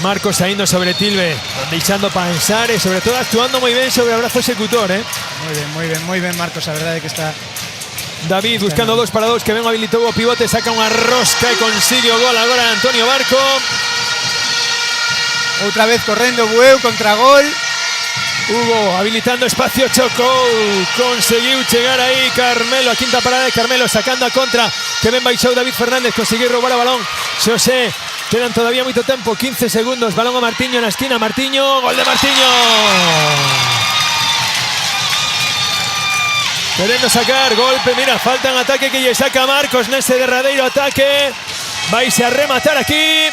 Marcos saindo sobre Tilbe, deixando pensar y sobre todo actuando muy bien sobre el brazo ejecutor. Muy bien Marcos, la verdad es que está... David buscando 2 para 2, que ven habilitó o pivote, saca una rosca y consigue o gol ahora Antonio Barco. Otra vez corriendo Bueu, contragol. Hugo habilitando espacio, chocou, conseguiu chegar aí Carmelo, a quinta parada de Carmelo, sacando a contra, que ben baixou David Fernández, conseguiu roubar o balón Xosé, quedan todavía moito tempo, 15 segundos, balón a Martiño na esquina, Martiño, gol de Martiño. Querendo sacar, golpe, mira, falta un ataque que lle saca Marcos nese derradeiro ataque, vaise a rematar aquí,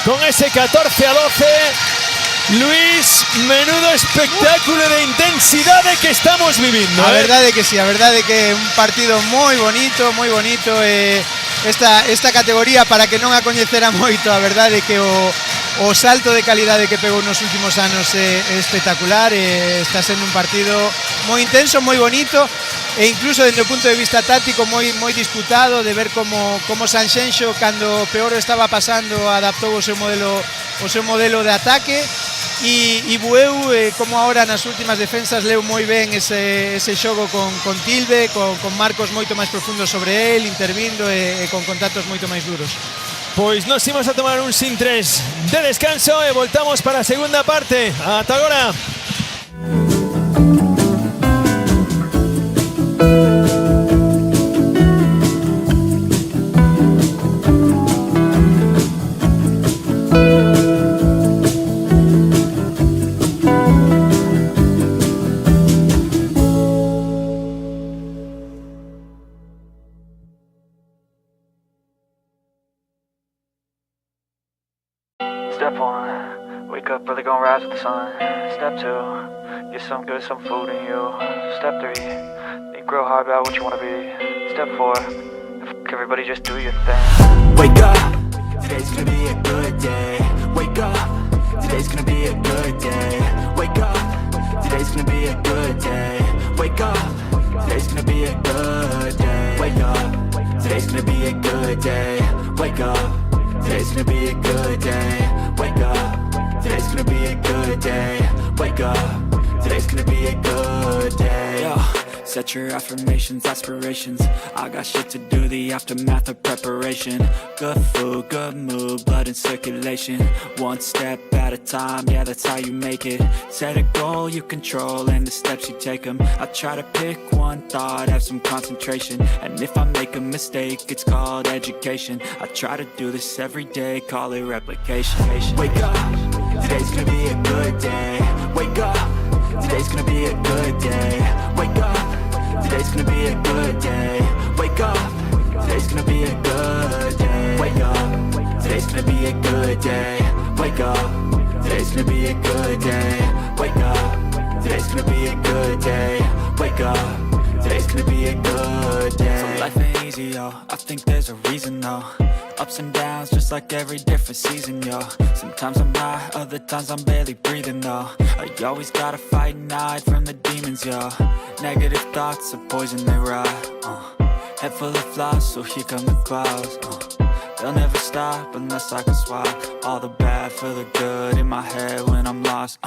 con ese 14-12. Luis, menudo espectáculo de intensidade que estamos vivindo. A verdade que sí, a verdade que un partido moi bonito, esta categoría, para que non a coñecera moito, a verdade que o salto de calidade que pegou nos últimos anos é espectacular, está sendo un partido moi intenso, moi bonito, e incluso desde o punto de vista táctico moi disputado, de ver como Sanxenxo, cando peor estaba pasando, adaptou o seu modelo de ataque. E Bueu, como ahora nas últimas defensas, leu moi ben ese xogo con Tilbe, con Marcos moito máis profundo sobre él, intervindo e con contactos moito máis duros. Pois nos imos a tomar un sin 3 de descanso e voltamos para a segunda parte. Ata agora. Step 1, wake up early, gonna rise with the sun. Step 2, get some good, some food in you. Step 3, think real hard about what you wanna be. Step 4, fuck everybody, just do your thing. Wake up, today's gonna be a good day. Wake up, today's gonna be a good day. Wake up, today's gonna be a good day. Wake up, today's gonna be a good day. Wake up, today's gonna be a good day. Wake up, today's gonna be a good day. Wake up, today's gonna be a good day. Wake up, today's gonna be a good day. Yo, set your affirmations, aspirations. I got shit to do, the aftermath of preparation. Good food, good mood, blood in circulation. One step at a time, yeah, that's how you make it. Set a goal you control and the steps you take them. I try to pick one thought, have some concentration. And if I make a mistake, it's called education. I try to do this every day, call it replication. Wake up, today's gonna be a good day. Wake up, today's gonna be a good day. Wake up, today's gonna be a good day. Wake up, today's gonna be a good day. Wake up, today's gonna be a good day. Wake up, today's gonna be a good day. Wake up, today's gonna be a good day. Wake up, today's gonna be a good day. So life ain't easy, yo, I think there's a reason though. Ups and downs, just like every different season, yo. Sometimes I'm high, other times I'm barely breathing, though. I always gotta fight and hide from the demons, yo. Negative thoughts are poison, they rot. Head full of flies, so here come the clouds. They'll never stop unless I can swap all the bad for the good in my head when I'm lost.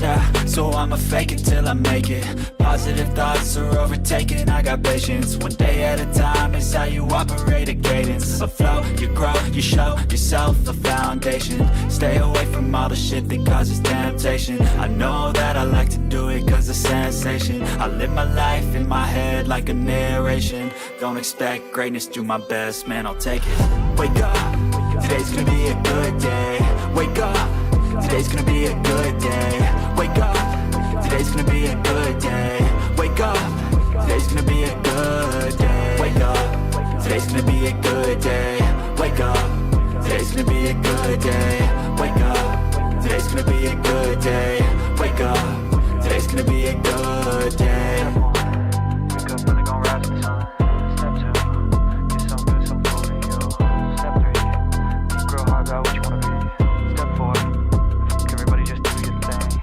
Yeah, so I'ma fake it till I make it. Positive thoughts are overtaken, I got patience. One day at a time is how you operate a cadence. A flow, you grow, you show yourself a foundation. Stay away from all the shit that causes temptation. I know that I like to do it cause it's sensation. I live my life in my head like a narration. Don't expect greatness, do my best, man, I'll take it. Wake up, today's gonna be a good day. Wake up, today's gonna be a good day. Wake up, today's gonna be a good day. Wake up, today's gonna be a good day. Wake up, today's gonna be a good day. Wake up, today's gonna be a good day. Wake up, today's gonna be a good day. Wake up, today's gonna be a good day. Wake up, really gon' rise to the sun. Step 2, get some good, some food in you. Step 3, think real hard about what you wanna be. Step 4, everybody just do your thing.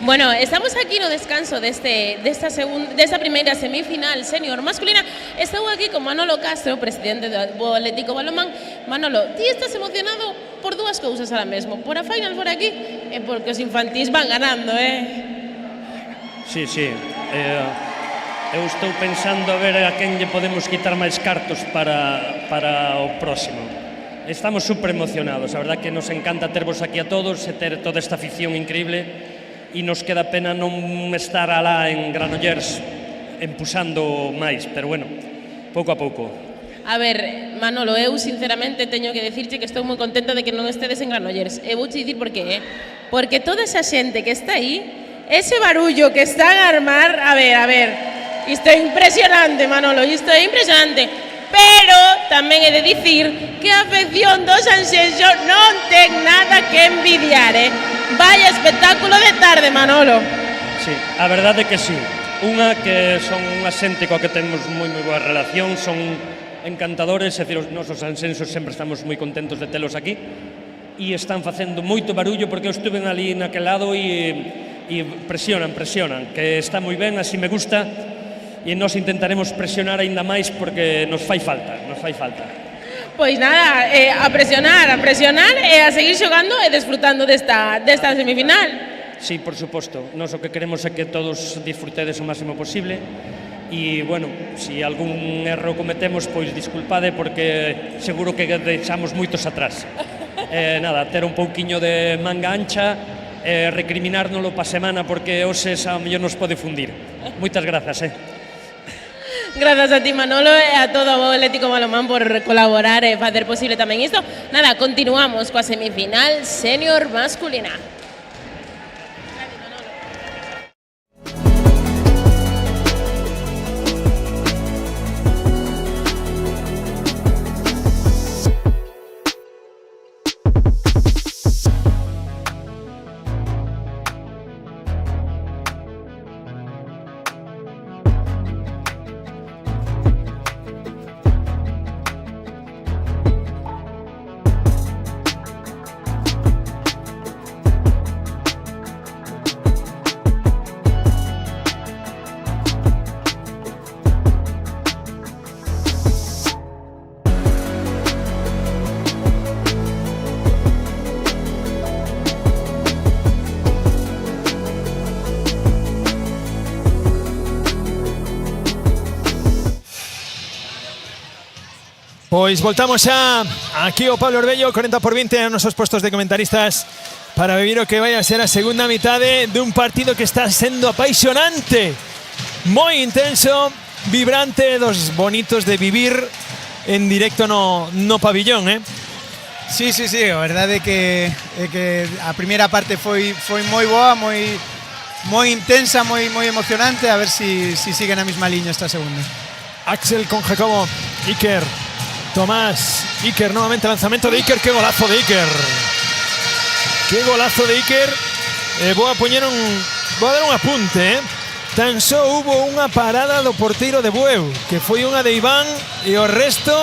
Bueno, estamos aquí no descanso desta primeira semifinal senior masculina. Estou aquí con Manolo Castro, presidente do Atlético Balonmán. Manolo, ti estás emocionado por dúas cousas ahora mesmo, por a final por aquí e porque os infantís van ganando, Sí, eu estou pensando a ver a quen lle podemos quitar máis cartos para o próximo. Estamos super emocionados, a verdad que nos encanta tervos aquí a todos e ter toda esta afición increíble. E nos queda pena non estar alá en Granollers empusando máis, pero bueno, pouco a pouco. A ver, Manolo, eu sinceramente teño que dicirche que estou moi contenta de que non estedes en Granollers. E vouche dicir por qué, Porque toda esa xente que está aí, ese barullo que están a armar, a ver, isto é impresionante, Manolo, isto é impresionante. Pero tamén he de dicir que a afección do Sanxenxo non ten nada que envidiar, Vaya espectáculo de tarde, Manolo. Sí, a verdade é que sí. Unha que son unha xente coa que temos moi boa relación, son encantadores, é dicir, os nosos sanxenxos sempre estamos moi contentos de telos aquí e están facendo moito barullo porque eu estuve ali naquel lado e presionan, que está moi ben, así me gusta e nos intentaremos presionar aínda máis porque nos fai falta. Pois nada, a presionar e a seguir xogando e desfrutando desta semifinal. Sí, por suposto. Nós o que queremos é que todos disfrutedes o máximo posible e, bueno, se algún erro cometemos, pois disculpade porque seguro que deixamos moitos atrás. Nada, ter un pouquiño de manga ancha e recriminárnoslo pa semana porque hoxe a mellor nos pode fundir. Moitas grazas, Grazas a ti, Manolo, e a todo o Atlético Balonmán por colaborar e facer posible tamén isto. Nada, continuamos coa semifinal senior masculina. Pois voltamos xa aquí o Pablo Orbello, 40-20 a nosos postos de comentaristas para vivir o que vai a ser a segunda mitade dun partido que está sendo apaixonante, moi intenso, vibrante, dos bonitos de vivir en directo no pabillón, Sí, a verdade é que a primeira parte foi moi boa, moi intensa, moi emocionante, a ver si sigue na mesma liña esta segunda. Axel con Jacobo, Iker, Tomás, Iker, nuevamente lanzamiento de Iker, qué golazo de Iker. Qué golazo de Iker. Voy a dar un apunte, Tan só hubo unha parada do porteiro de Bueu, que foi unha de Iván, e o resto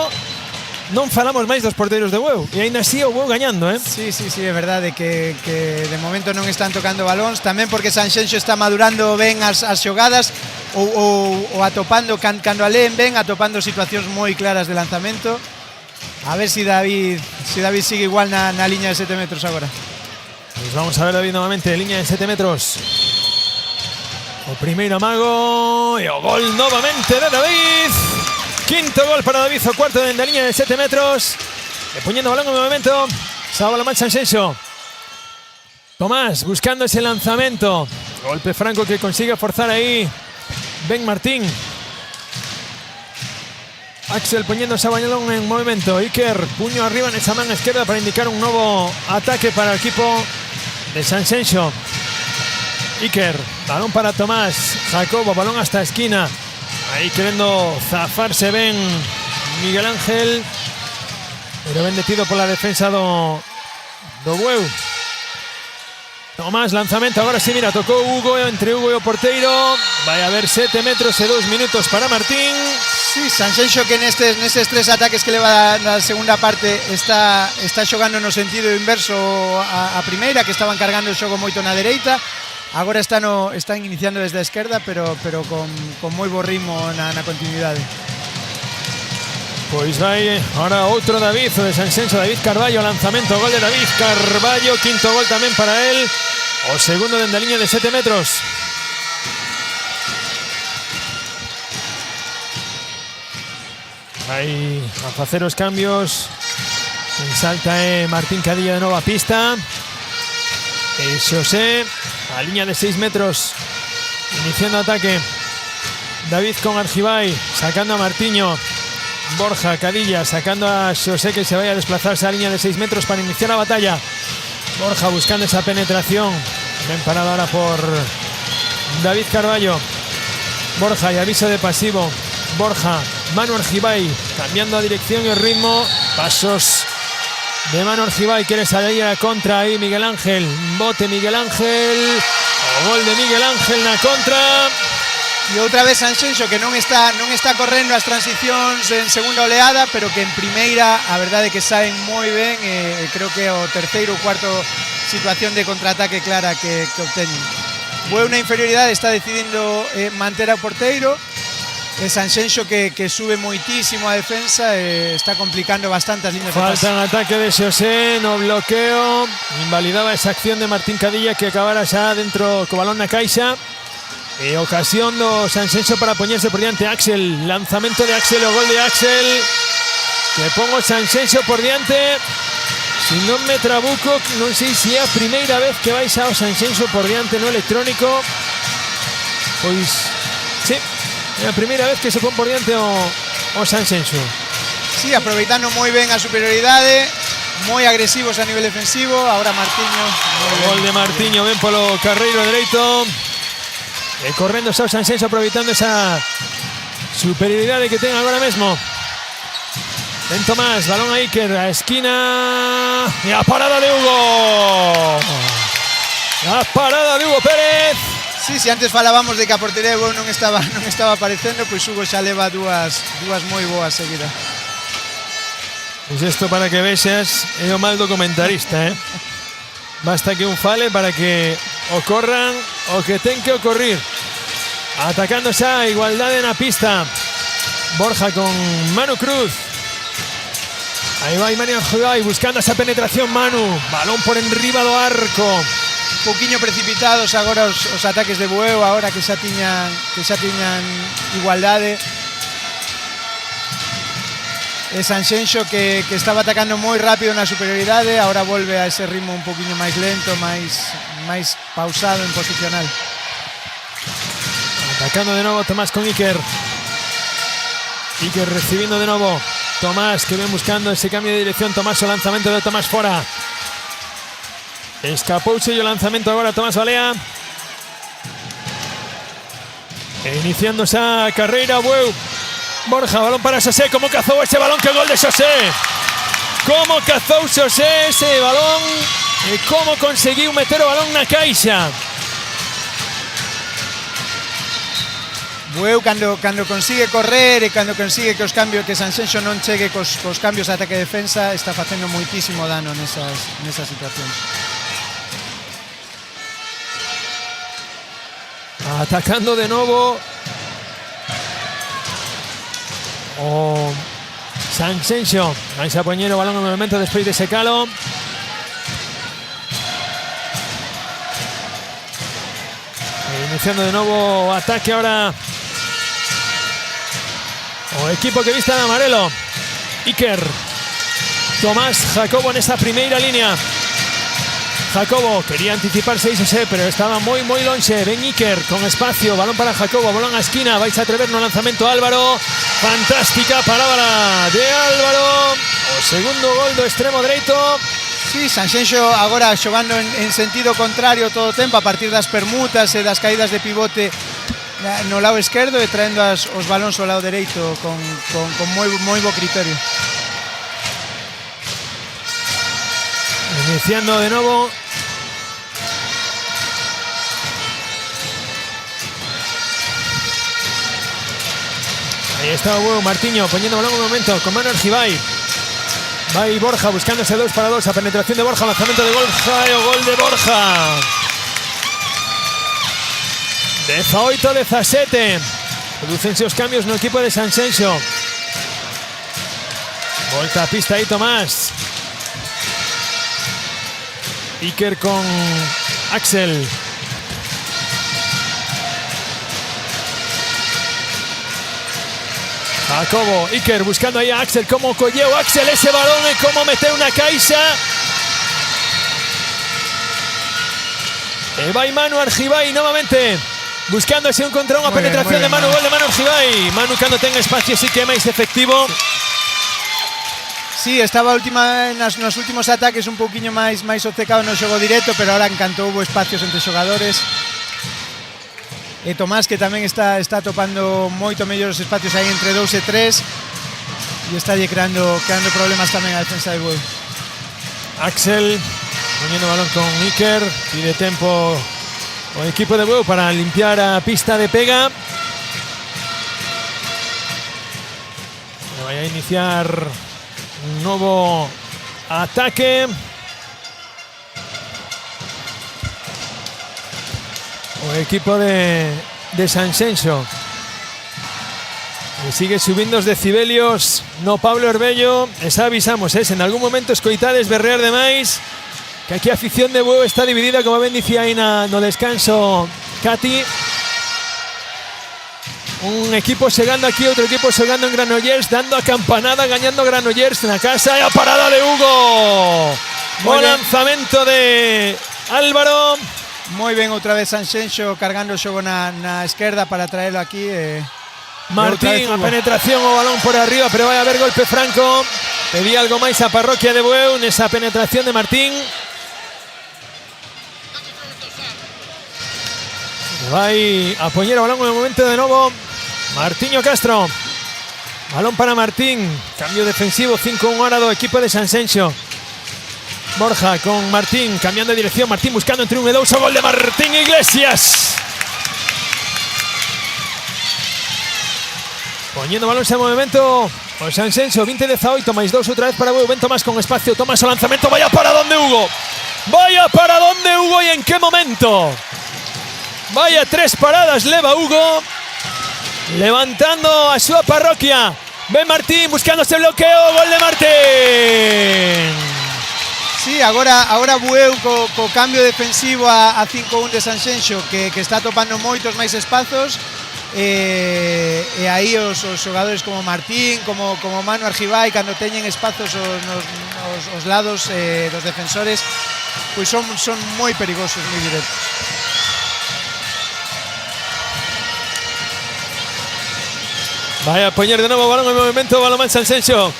non falamos máis dos porteiros de Bueu, e aínda así o Bueu gañando, Sí, é verdade que de momento non están tocando balóns, tamén porque Sanxenxo está madurando ben as xogadas ou atopando cando a leen ben, atopando situacións moi claras de lanzamento. A ver si David sigue igual na liña de 7 metros agora. Pues vamos a ver David nuevamente, liña de 7 metros. O primeiro amago e o gol novamente de David. Quinto gol para David, o cuarto en la línea de 7 metros. Poniendo balón en el momento. Sábado la marcha Sanxenxo. Tomás buscando ese lanzamiento. Golpe franco que consigue forzar ahí Ben Martín. Axel poniendo ese balón en movimiento. Iker, puño arriba en esa mano izquierda para indicar un nuevo ataque para el equipo de Sanxenxo. Iker, balón para Tomás. Jacobo, balón hasta esquina. Ahí queriendo zafarse Ben Miguel Ángel, pero ben detido por la defensa do Bueu. Tomás, lanzamento, agora sí, mira, tocou Hugo, entre Hugo e o porteiro. Vai a haber 7 metros e 2 minutos para Martín. Sí, Sanxenxo que nestes 3 ataques que leva na segunda parte está xogando no sentido inverso a primeira, que estaban cargando o xogo moito na dereita. agora están iniciando desde a esquerda, pero con moi bo ritmo na continuidade. Pois vai ahora outro David, o de Sanxenxo, David Carballo, lanzamento, gol de David Carballo, quinto gol tamén para él, o segundo dende a liña de 7 metros. Vai a facer os cambios. En salta Martín Cadilla de novo a pista. Xosé a liña de 6 metros, iniciando ataque. David con Argibay, sacando a Martiño. Borja, Cadilla, sacando a Xosé, que se vaya a desplazarse a línea de 6 metros para iniciar la batalla. Borja buscando esa penetración. Bien parado ahora por David Carballo. Borja y aviso de pasivo. Borja, Manu Argibay, cambiando a dirección y el ritmo. Pasos de Manu Argibay, quiere salir a la contra ahí Miguel Ángel. Bote Miguel Ángel. O gol de Miguel Ángel na contra. E outra vez Sanxenxo, que non está correndo as transicións en segunda oleada, pero que en primeira a verdade é que saen moi ben, creo que é o terceiro ou cuarto situación de contraataque clara que obteñen. Bueu na inferioridade, está decidindo manter ao porteiro. Sanxenxo que sube moitísimo a defensa, está complicando bastante as líneas de pase. Falta un ataque de Xosé no bloqueo, invalidaba esa acción de Martín Cadilla, que acabara xa dentro co balón na caixa. Ocasión do Sanxenxo para poñerse por diante. Axel, lanzamento de Axel, o gol de Axel, que pongo Sanxenxo por diante. Si non me trabuco, non sei se é a primeira vez que vai xa o Sanxenxo por diante no electrónico. Pois sí, é a primeira vez que se pon por diante o Sanxenxo. Sí, aproveitando moi ben a superioridade, moi agresivos a nivel defensivo. Ahora Martiño, gol de Martiño, ben polo carreiro dereito. Correndo xa o Sanxenxo, aproveitando esa superioridade que ten agora mesmo. Ben Tomás, balón a Iker, a esquina, e a parada de Hugo. A parada de Hugo Pérez. Sí, si antes falábamos de que a portería de Hugo non estaba aparecendo, pois Hugo xa leva dúas moi boas seguidas. Pois isto, para que vexas, é o mal do comentarista, Basta que un fale para que ocorran o que ten que ocurrir. Atacando xa a igualdade na pista. Borja con Manu Cruz. Aí vai Manu Argibay buscando esa penetración. Manu, balón por enriba do arco. Un pouquiño precipitados agora os ataques de Bueu, agora que xa tiñan igualdade. Sanxenxo que estaba atacando moi rápido na superioridade, ahora volve a ese ritmo un poquinho máis lento, máis pausado en posicional. Atacando de novo Tomás con Iker. Iker recibiendo de novo. Tomás, que ven buscando ese cambio de dirección. Tomás, o lanzamento de Tomás fora. Escapouse e o lanzamento agora Tomás Balea. Iniciando esa carreira Bueu. Borja, balón para Xosé. ¿Cómo cazou ese balón? ¡Qué gol de Xosé! ¿Cómo cazou Xosé ese balón? E como conseguiu meter o balón na caixa? Bueu cando consigue correr e cando consigue que os cambios, que Sanxenxo non chegue cos cambios de ataque e defensa, está facendo moitísimo dano nesas situacións. Atacando de novo o Sanxenxo. Vais a poñer o balón no momento despois de secalo. Iniciando de novo o ataque ahora o equipo que viste en amarelo. Iker, Tomás, Jacobo en esa primeira línea. Jacobo quería anticiparse Xosé, pero estaba moi lonxe. Ven Iker con espacio, balón para Jacobo, balón a esquina, vais a atrever no lanzamento Álvaro. Fantástica parada de Álvaro. O segundo gol do extremo dereito. Sí, Sanxenxo agora xogando en sentido contrario todo o tempo, a partir das permutas e das caídas de pivote no lado esquerdo, e traendo os balóns ao lado dereito con moi bo criterio. Iniciando de novo. Ahí está Hugo Martiño poniendo balón un momento con Manu Argibay. Va y Borja buscando ese 2 para 2. A penetración de Borja, lanzamiento de Borja y o gol de Borja. 18-17. Producen os cambios no equipo de Sanxenxo. Volta a pista aí Tomás. Iker con Axel. Jacobo, Iker buscando ahí a Axel. Como colleu Axel ese balón y cómo meter una caixa. Va Manu Argibay nuevamente. Buscando ese un contra una penetración de Manu. Gol de Manu Argibay. Manu cuando tenga espacio sí que é máis efectivo. Sí, estaba nos últimos ataques un pouquiño máis obcecado no xogo directo, pero ahora encantou, hubo espacios entre xogadores. E Tomás, que tamén está topando moito mellor os espacios aí entre 2 e 3 e está creando problemas tamén a defensa de Bueu. Axel poniendo balón con Iker, pide tempo o equipo de Bueu para limpiar a pista de pega. Vai a iniciar un novo ataque. O equipo de Sanxenxo. Que sigue subindo os decibelios no Pablo Orbello. Esa avisamos, se en algún momento escoitades berrear demais, que aquí a afición de Bueu está dividida, como ben dicía aí no descanso Cati. Un equipo segando aquí, outro equipo segando en Granollers, dando a campanada, gañando Granollers na casa, e a parada de Hugo. O lanzamento de Álvaro. Moi ben outra vez Sanxenxo cargando o xogo na esquerda para traelo aquí. Martín, a penetración o balón por arriba, pero vai a haber golpe franco. Pedía algo máis a parroquia de Bueu nesa penetración de Martín. Vai a poñer o balón en el momento de novo Martiño Castro. Balón para Martín. Cambio defensivo 5-1 ahora do equipo de Sanxenxo. Borja con Martín, cambiando de dirección. Martín buscando entre 1 e 2. O gol de Martín Iglesias. Poniendo balón ese movimiento. O Sanxenxo, 20-18, máis 2 outra vez para Bueu. Ben Tomás con espacio. Tomás o lanzamento. Vaya para donde Hugo. Vaya para donde Hugo y en qué momento. Vaya 3 paradas leva Hugo. Levantando a súa parroquia. Ben Martín buscando ese bloqueo. Gol de Martín. Sí, agora Bueu co cambio defensivo a 5-1 de Sanxenxo que está topando moitos máis espazos e aí os xogadores como Martín, como Manu Argibay, cando teñen espazos os lados dos defensores, pois son moi perigosos, moi directos. Vai a poñer de novo balón en movimento Balomán Sanxenxo.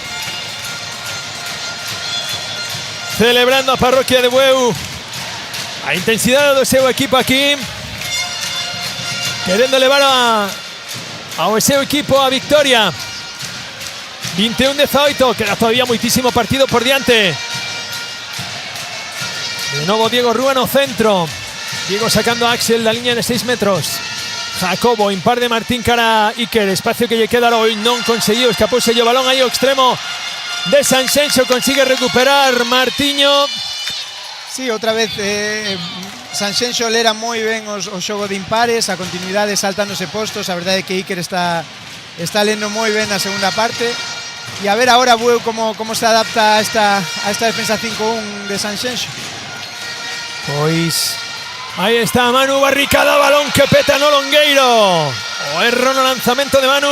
Celebrando a parroquia de Bueu. A intensidade do seu equipo aquí. Querendo levar ao seu equipo a victoria. 21-18. Queda todavía moitísimo partido por diante. De novo Diego Rúa no centro. Diego sacando a Axel da liña de 6 metros. Jacobo, impar de Martín cara a Iker. Espacio que lle queda hoy non conseguiu. Escapouse o balón aí ao extremo de Sanxenxo, consigue recuperar Martiño. Sí, outra vez Sanxenxo lera moi ben o xogo de impares, a continuidade saltándose postos. A verdade é que Iker está lendo moi ben na segunda parte. E a ver agora Bueu como se adapta a esta defensa 5-1 de Sanxenxo. Pois aí está Manu, barricada, balón que peta no Longueiro. O erro no lanzamento de Manu.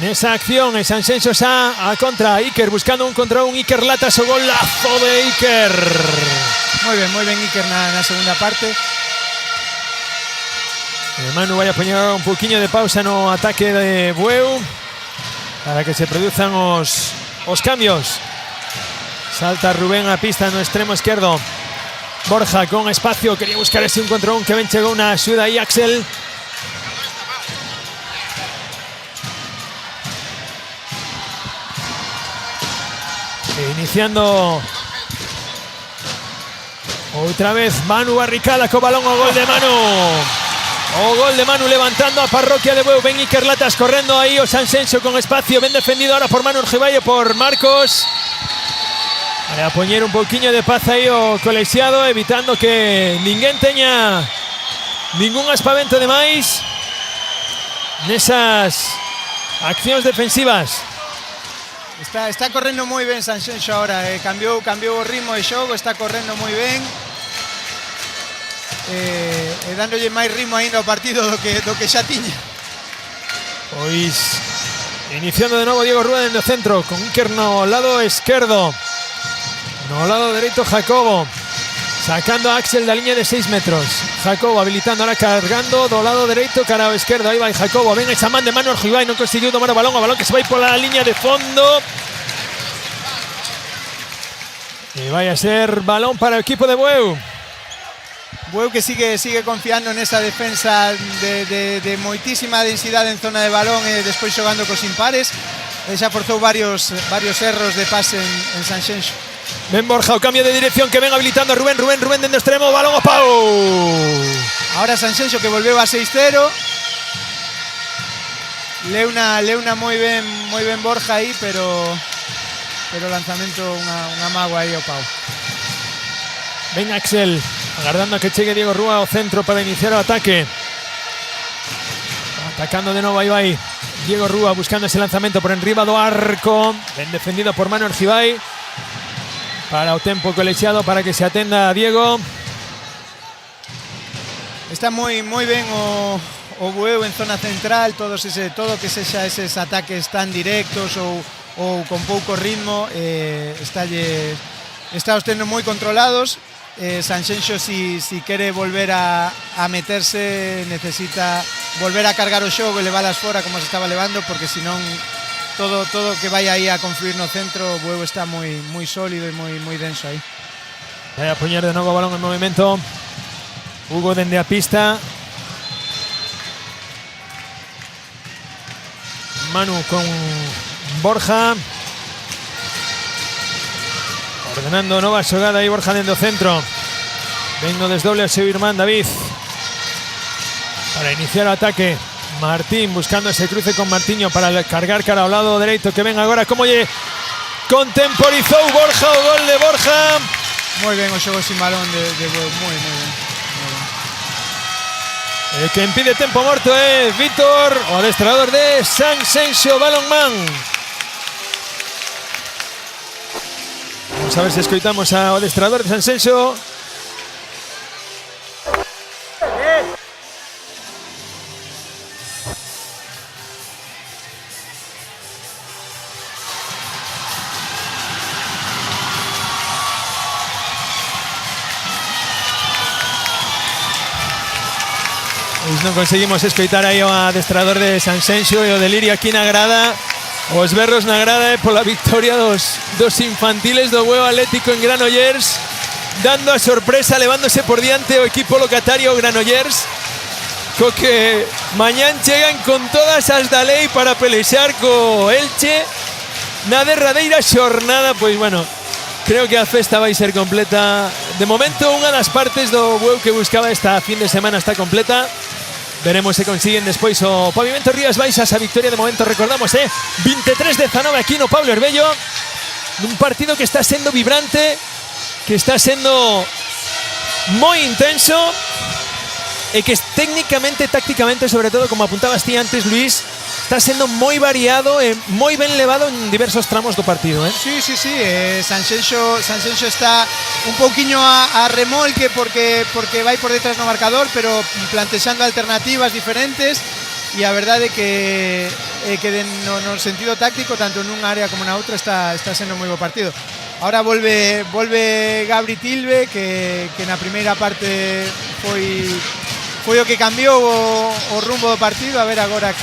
Nesa acción, en Sanxenxo xa a contra. Iker buscando un contra un. Iker Latas, o golazo de Iker. Moi ben Iker na segunda parte. Manu vai a poñer un pouquiño de pausa no ataque de Bueu para que se produzan os cambios. Salta Rubén a pista no extremo izquierdo. Borja con espacio, quería buscar ese un contra un que ben chegou na axuda aí Axel. Iniciando outra vez Manu, barricada co balón, o gol de Manu. O gol de Manu levantando a parroquia de Bueu. Ben Iker Latas correndo aí o Sanxenxo con espacio, ben defendido ahora por Manu Argibay e por Marcos. A poñer un pouquiño de paz aí o colexiado, evitando que ninguén teña ningún espavento de máis nesas accións defensivas. Está correndo moi ben Sanxenxo agora, cambiou o ritmo de xogo, está correndo moi ben. E dándolle máis ritmo aínda ao partido do que xa tiña. Pois iniciando de novo Diego Rúa dentro do centro, con Iker no lado esquerdo, no lado dereito Jacobo, sacando a Axel da liña de 6 metros. Jacobo habilitando, ahora cargando do lado dereito cara ao esquerdo. Aí vai Jacobo, ven esa man de Manuel Jibay, non conseguiu tomar o balón que se vai pola liña de fondo. E vai a ser balón para o equipo de Bueu. Bueu que sigue confiando nesa defensa de moitísima densidade en zona de balón e despois xogando cos impares. Xa forzou varios erros de pase en Sanxenxo. Ven Borja, o cambio de dirección que ven habilitando a Rubén dentro extremo, balón ao pau. Ahora Sanxenxo que volveu a 6-0. Leuna moi ben Borja aí, pero lanzamento unha mágoa aí ao pau. Ven Axel, agardando a que chegue Diego Rúa ao centro para iniciar o ataque. Atacando de novo, aí vai Diego Rúa buscando ese lanzamento por enriba do arco. Ben defendido por Manuel Jibay. Para o tempo colexiado para que se atenda a Diego. Está moi ben o Bueu en zona central, todo que sexa eses ataques tan directos ou con pouco ritmo, está os tendo moi controlados. Sanxenxo si quere volver a meterse necesita volver a cargar o xogo e levalas fora como se estaba levando, porque senón todo que vai aí a confluir no centro, o Bueu está moi sólido e moi denso aí. Vai a poñer de novo o balón en movimento Hugo dende a pista. Manu con Borja ordenando nova xogada aí. Borja dentro do centro, ven no desdoble ao seu irmán David para iniciar o ataque. Martín buscando ese cruce con Martiño para cargar cara ao lado dereito, que ven agora como lle contemporizou Borja o gol de Borja. Moi ben o xogo sin balón de Bueu, moi ben. Quen pide tempo morto é Víctor, o adestrador de Sanxenxo Balonmán. Vamos a ver se escoitamos ao adestrador de Sanxenxo. Pois non conseguimos escoitar aí o adestrador de Sanxenxo e o delirio aquí na grada. Os berros na grada pola victoria dos infantiles do Bueu Atlético en Granollers, dando a sorpresa, levándose por diante o equipo locatario Granollers, co que mañán chegan con todas as da lei para pelexar co Elche na derradeira xornada. Pois bueno, creo que a festa vai ser completa. De momento unha das partes do Bueu que buscaba esta fin de semana está completa. Veremos se consiguen despois o Pavimento Rías Baixas a victoria. De momento recordamos 23-19 aquí no Pablo Herbello, un partido que está sendo vibrante, que está sendo moi intenso e que técnicamente, tácticamente, sobre todo, como apuntabas ti antes, Luis, está sendo moi variado e moi ben levado en diversos tramos do partido. Sí. Sanxenxo está un pouquiño a remolque porque vai por detrás no marcador, pero plantexando alternativas diferentes, e a verdade que no sentido táctico, tanto nunha área como na outra, está sendo moi bo partido. Ahora volve Gabri Tilbe, que na primeira parte foi o que cambiou o rumbo do partido. A ver agora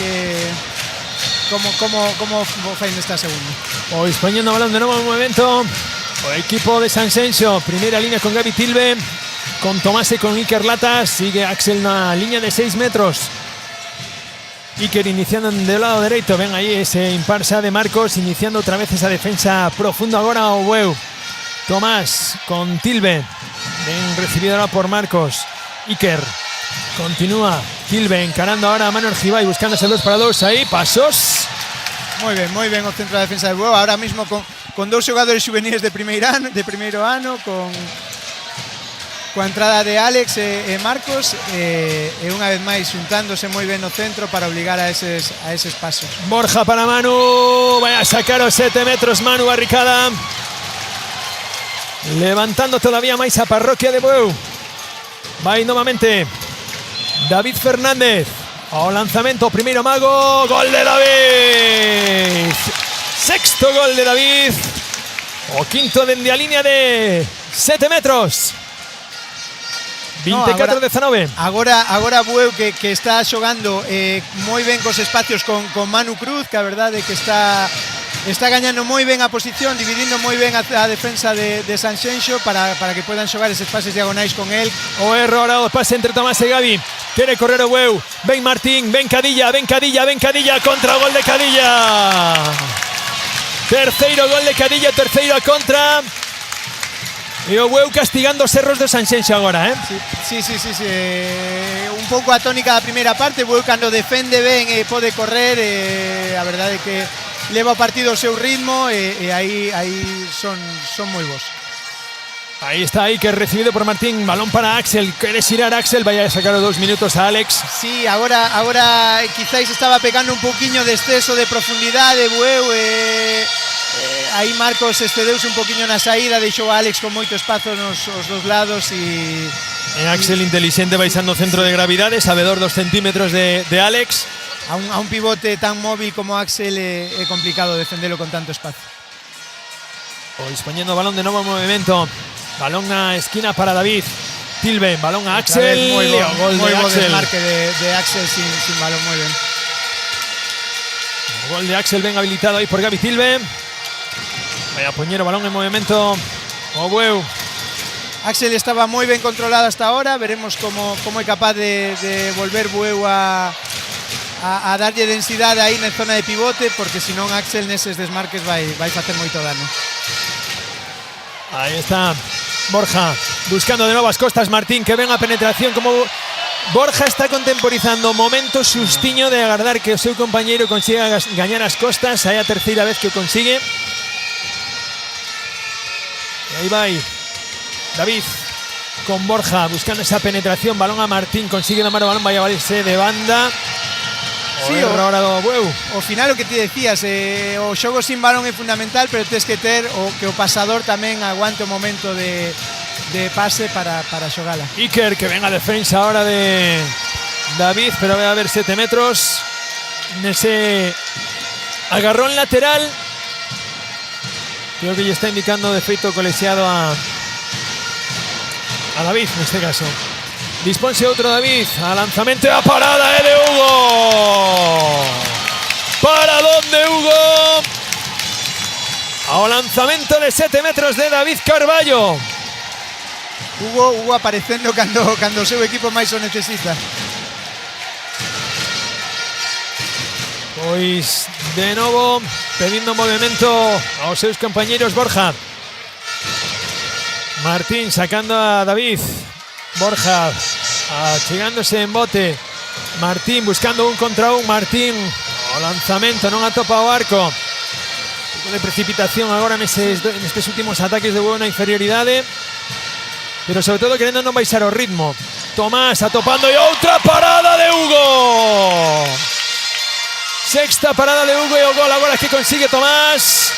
como fai nesta segunda. Pois poñendo balón de novo en movimento o equipo de Sanxenxo. Primeira línea con Gabi Tilbe, con Tomás e con Iker Latas. Sigue Axel na línea de 6 metros. Iker iniciando del lado dereito. Ven aí ese imparsa de Marcos, iniciando outra vez esa defensa profunda agora o Bueu. Tomás con Tilbe, ben recibido ahora por Marcos. Iker continúa, Tilbe encarando ahora a Manuel Jibay, buscando ese 2 para 2, aí pasos. Moi ben o centro da defensa de Bueu, ahora mismo con dous xogadores juveniles de primeiro ano, con coa entrada de Alex e Marcos e unha vez máis xuntándose moi ben no centro para obligar a eses pasos. Borja para Manu, vai a sacar os 7 metros Manu Barricada, levantando todavía máis a parroquia de Bueu. Vai novamente David Fernández ao lanzamento, primeiro mago, gol de David, sexto gol de David, o quinto dende a línea de 7 metros. 24-19. Agora Bueu que está xogando moi ben cos espacios con Manu Cruz, que a verdade é que está gañando moi ben a posición, dividindo moi ben a defensa de Sanxenxo para que podan xogar eses pases diagonais con el. O erro ahora o pase entre Tomás e Gavi. Quere correr o Bueu. Ven Martín, ven Cadilla contra o gol de Cadilla. Terceiro gol de Cadilla, terceiro a contra. E o Bueu castigando os erros de Sanxenxo agora, Sí. Un pouco a tónica da primeira parte. Bueu cando defende ben pode correr, a verdade é que leva o partido ao seu ritmo e aí son moi bons. Ahí está Iker, recibido por Martín, balón para Axel, quere xirar Axel, vaya a sacar 2 minutos a Alex. Sí, agora quizáis estaba pecando un poquinho de exceso de profundidade Bueu, aí Marcos excederse un poquinho na saída, deixou a Alex con moito espazo nos dos lados e Axel inteligente baixando o centro de gravidade, sabedor dos centímetros de Alex. A un pivote tan móvil como Axel é complicado defendelo con tanto espacio. Pois poñendo o balón de novo en movimento, balón na esquina para David Tilben, balón a Axel, moi bo Axel. desmarque de Axel sin balón, moi ben. O gol de Axel ben habilitado aí por Gavi Tilben. Vai a poñer o balón en movimento o Bueu. Axel estaba moi ben controlado hasta ahora, veremos como é capaz de volver Bueu a darlle densidade aí na zona de pivote, porque senón Axel neses desmarques vai facer moito dano. Aí está Borja buscando de novo as costas Martín, que ven a penetración, como Borja está contemporizando momento xustiño de agardar que o seu compañeiro consiga gañar as costas. Aí a terceira vez que o consigue. E aí vai David con Borja buscando esa penetración, balón a Martín, consigue domar o balón, vai a valerse de banda. Sí, ahora do Bueu. O final o que ti decías, o xogo sin balón é fundamental, pero tens que ter que o pasador tamén aguante o momento de pase para xogala. Iker, que ven a defensa ahora de David, pero vai a haber 7 metros nese agarrón lateral. Creo que lle está indicando de feito colexiado a David neste caso. Disponse outro David, a lanzamento e a parada de Hugo. Para donde Hugo. Ao lanzamento de 7 metros de David Carballo. Hugo aparecendo cando o seu equipo máis o necesita. Pois de novo pedindo movimento aos seus compañeiros. Borja. Martín sacando a David. Borja achegándose en bote. Martín buscando un contra un. Martín o lanzamento, non atopa o arco. Un pouco de precipitación agora nestes últimos ataques de Bueu na inferioridade, pero sobre todo querendo non baixar o ritmo. Tomás atopando e outra parada de Hugo. Sexta parada de Hugo e o gol agora que consigue Tomás.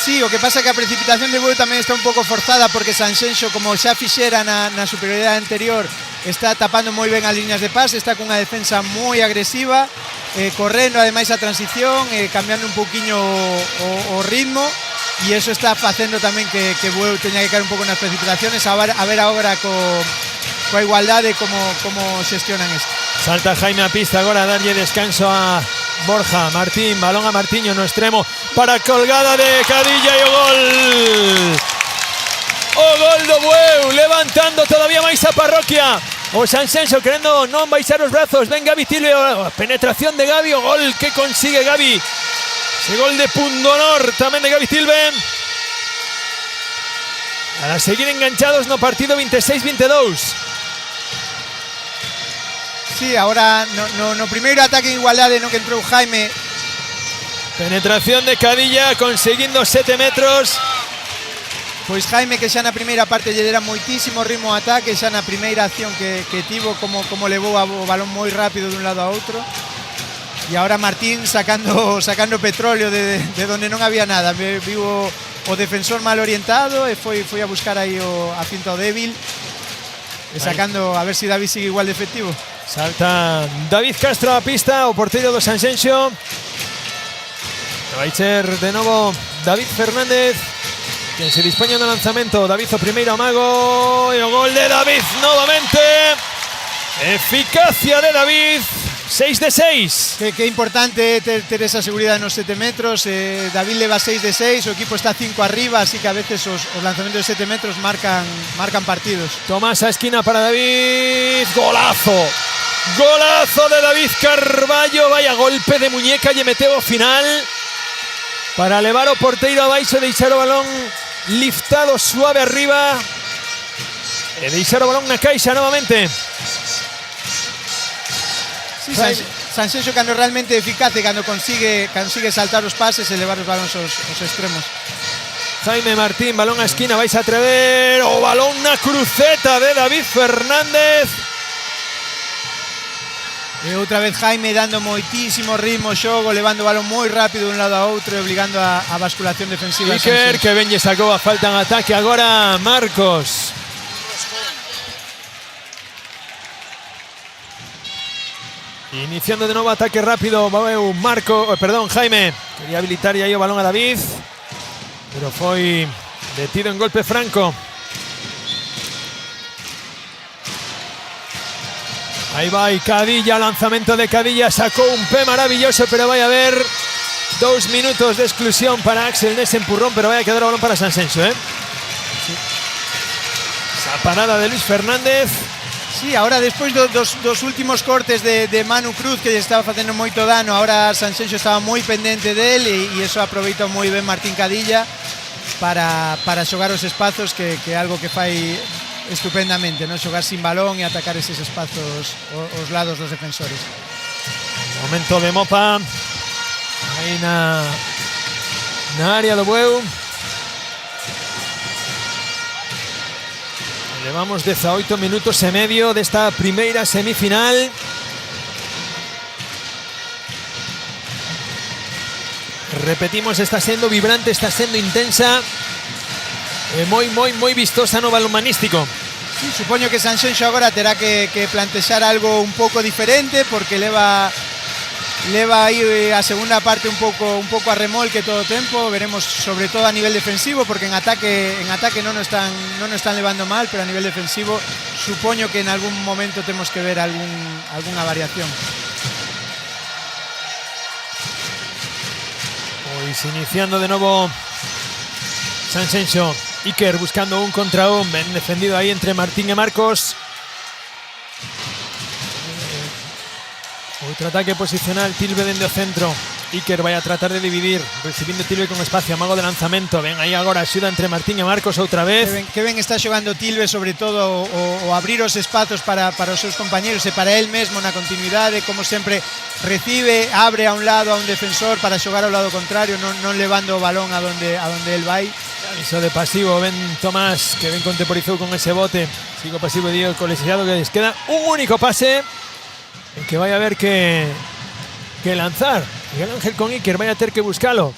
Sí, o que pasa é que a precipitación de Bueu tamén está un pouco forzada, porque Sanxenxo, como xa fixera na superioridade anterior, está tapando moi ben as líneas de pase, está cunha defensa moi agresiva, correndo ademais a transición, cambiando un pouquiño o ritmo, e eso está facendo tamén que Bueu teña que caer un pouco nas precipitaciones. A ver agora coa igualdade como xestionan isto. Salta Jaime a pista agora a darlle descanso a Borja. Martín, balón a Martiño no extremo para colgada de Cadilla e o gol. O gol do Bueu, levantando todavía máis a parroquia. O Sanxenxo querendo non baixar os brazos. Ven Gavi Tilbe, a penetración de Gavi, o gol que consigue Gavi. Ese gol de pundonor tamén de Gavi Tilbe. Para seguir enganchados no partido 26-22. Sí, ahora no primeiro ataque en igualdade no que entrou Jaime. Penetración de Cadilla, conseguindo 7 metros. Pois Jaime, que xa na primeira parte lle dera moitísimo ritmo ao ataque, xa na primeira acción que tivo, como levou o balón moi rápido dun lado a outro. E agora Martín sacando petróleo de donde non había nada. Viu o defensor mal orientado e foi a buscar aí a cinta débil e sacando a ver se David sigue igual de efectivo. Salta David Castro a pista, o porteiro do Sanxenxo. Vai ser de novo David Fernández quien se dispoña no lanzamento. David o primeiro amago e o gol de David novamente. Eficacia de David, 6 de 6. Que importante ter esa seguridade nos 7 metros. David leva 6 de 6, o equipo está 5 arriba, así que a veces os lanzamentos de 7 metros marcan partidos. Tomás a esquina para David, golazo. Golazo de David Carballo, vaya golpe de muñeca e meteo final para levar o porteiro abaixo e deixar o balón liftado suave arriba e deixar o balón na caixa novamente. Sí, Sanxenxo cando realmente eficaz, cando consigue saltar os pases e levar os balóns aos extremos. Jaime Martín, balón a esquina, vais a atrever o balón na cruceta de David Fernández. E outra vez Jaime dando moitísimo ritmo xogo, levando o balón moi rápido dun lado a outro e obligando a basculación defensiva. Iker, que ben lle sacou a falta en ataque agora Marcos. Iniciando de novo ataque rápido Jaime. Quería habilitar aí o balón a David, pero foi detido en golpe franco. Ahí va Cadilla, lanzamento de Cadilla, sacó un P maravilloso, pero vai a haber 2 minutos de exclusión para Axel Ness empurrón, pero vai a quedar o balón para Sanxenxo, Sí. Esa parada de Luis Fernández. Sí, ahora despois dos últimos cortes de Manu Cruz, que lle estaba facendo moito dano, ahora Sanxenxo estaba moi pendente del e iso aproveita moi ben Martín Cadilla para xogar os espazos, que é algo que fai estupendamente, ¿no? Xogar sin balón e atacar eses espazos os lados dos defensores. Momento de Mopa aí na área do Bueu. Levamos 18 minutos e medio desta primeira semifinal. Repetimos, está sendo vibrante, está sendo intensa e moi vistosa no balonmanístico. Sí, supoño que Sanxenxo agora terá que plantexar algo un pouco diferente, porque leva aí a segunda parte un pouco a remolque todo o tempo. Veremos sobre todo a nivel defensivo, porque en ataque non están levando mal, pero a nivel defensivo supoño que en algún momento temos que ver algunha variación. Pois iniciando de novo Sanxenxo. Iker buscando un contra un, ben defendido ahí entre Martín e Marcos. Outro ataque posicional, Tilbe dende o centro. Iker vai a tratar de dividir, recibindo Tilbe con espacio, amago de lanzamento. Ven aí agora, axuda entre Martín e Marcos outra vez. Que ben está xogando Tilbe, sobre todo o abrir os espazos para os seus compañeros e para él mesmo na continuidade, como sempre recibe, abre a un lado a un defensor para xogar ao lado contrario, non levando o balón a donde el vai. Iso de pasivo, ben Tomás, que ben contemporizou con ese bote. Sigo pasivo de Diego Colegiado, que les queda un único pase en que vai a haber que lanzar. Miguel Ángel con Iker vai a ter que buscalo.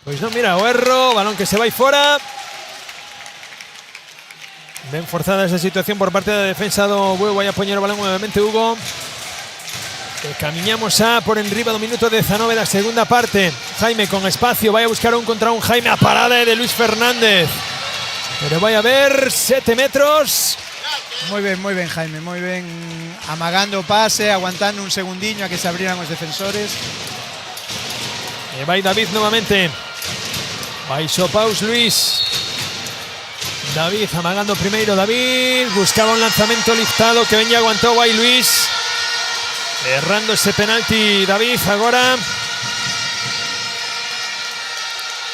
Pois non, mira, o erro, balón que se vai fora. Ben forzada esa situación por parte da defensa do Bueu. Vai a poñer o balón nuevamente Hugo. Camiñamos por enriba do minuto 19 da segunda parte. Jaime con espacio, vai a buscar un contra un. Jaime, a parada de Luis Fernández, pero vai a haber 7 metros. Moi ben Jaime, moi ben, amagando o pase, aguantando un segundiño a que se abriran os defensores. E vai David novamente, vai Sopaus Luis. David amagando primeiro. David buscaba un lanzamento liftado que ben lle aguantou aí Luis. Errando ese penalti David agora.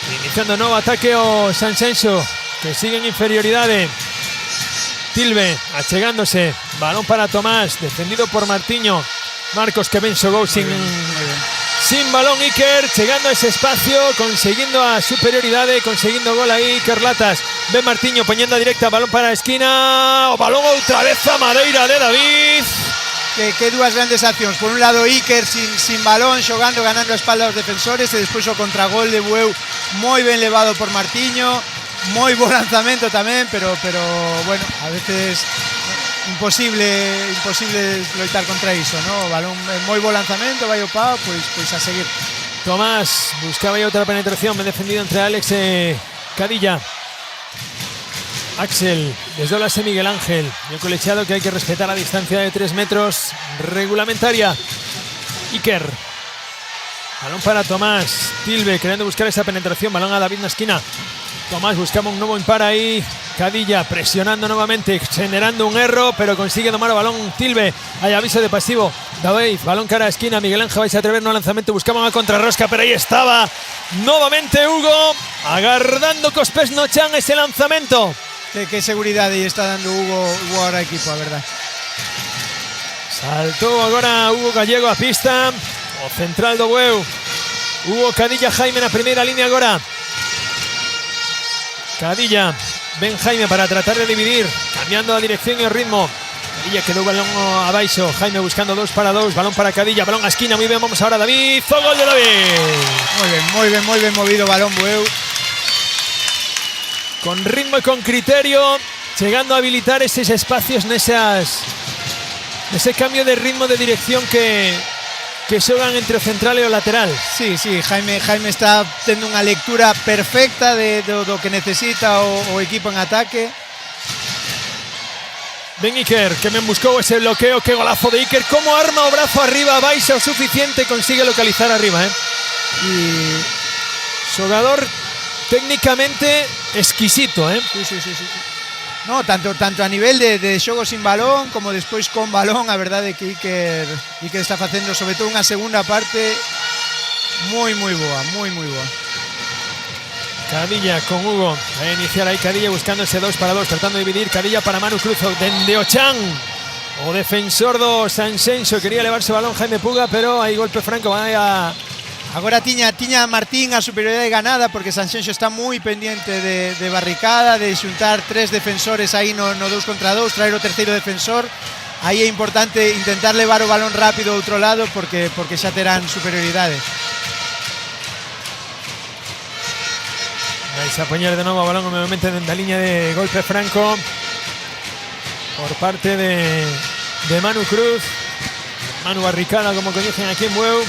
Iniciando novo ataque o Sanxenxo, que sigue en inferioridade. Tilbe achegándose, balón para Tomás, defendido por Martiño. Marcos, que ben xogou sin sin balón Iker, chegando a ese espacio, conseguindo a superioridade, conseguindo gol aí Iker Latas. Ben Martiño poñendo a directa, balón para a esquina, o balón outra vez a madeira de David. Que dúas grandes accións. Por un lado Iker sin balón, xogando, ganando a espalda aos defensores, e despois o contragol de Bueu moi ben levado por Martiño, moi bo lanzamento tamén, pero bueno, a veces imposible loitar contra iso, ¿no? O balón, moi bo lanzamento, vai o pau, pois a seguir. Tomás buscaba aí outra penetración, ben defendido entre Alex e Cadilla. Axel, desdóblase Miguel Ángel. Y un colegiado que hay que respetar a distancia de 3 metros reglamentaria. Iker. Balón para Tomás. Tilbe queriendo buscar esa penetración. Balón a David na esquina. Tomás buscaba un nuevo impar ahí. Cadilla presionando nuevamente, generando un error, pero consigue domar el balón Tilbe. Hay aviso de pasivo. David, balón cara a esquina. Miguel Ángel vais a atrever no lanzamiento. Buscaban a contrarrosca, pero ahí estaba nuevamente Hugo. Agardando cos pés no chan ese lanzamiento. Qué seguridad y está dando Hugo ahora equipo, a verdad. Saltó ahora Hugo Gallego a pista. O central do Bueu. Hugo, Cadilla, Jaime na primeira línea agora. Cadilla, Ben Jaime para tratar de dividir, cambiando la dirección y el ritmo. Cadilla quedó balón abaixo. Jaime buscando 2 para 2. Balón para Cadilla, balón a esquina. Muy bien, vamos ahora David. Gol de David. Muy bien movido balón Bueu. Con ritmo y con criterio, llegando a habilitar esos espacios, ese cambio de ritmo de dirección que xogan entre o central e o lateral. Sí, Jaime está tendo unha lectura perfecta do que necesita o equipo en ataque. Ben Iker, que me buscou ese bloqueo, que golazo de Iker, como arma o brazo arriba, baixa o suficiente, consigue localizar arriba, y xogador técnicamente exquisito, Sí. No, tanto a nivel de xogo sin balón como despois con balón, a verdade é que Iker está facendo sobre todo unha segunda parte moi boa. Cadilla con Hugo, a iniciar ahí Cadilla buscando ese 2 para 2, tratando de dividir. Cadilla para Manu Cruz, dende Ochan, o defensor do Sanxenxo, quería elevarse o balón Jaime Puga, pero hai golpe franco, vai a... Agora tiña Martín a superioridade ganada, porque Sanxenxo está moi pendiente de barricada, de xuntar 3 defensores aí no 2 contra 2, traer o terceiro defensor. Aí é importante intentar levar o balón rápido ao outro lado, porque xa terán superioridade. Vais a poñer de novo o balón nuevamente dentro da liña de golpe franco por parte de Manu Cruz, Manu Barricada, como conocen aquí en Bueu.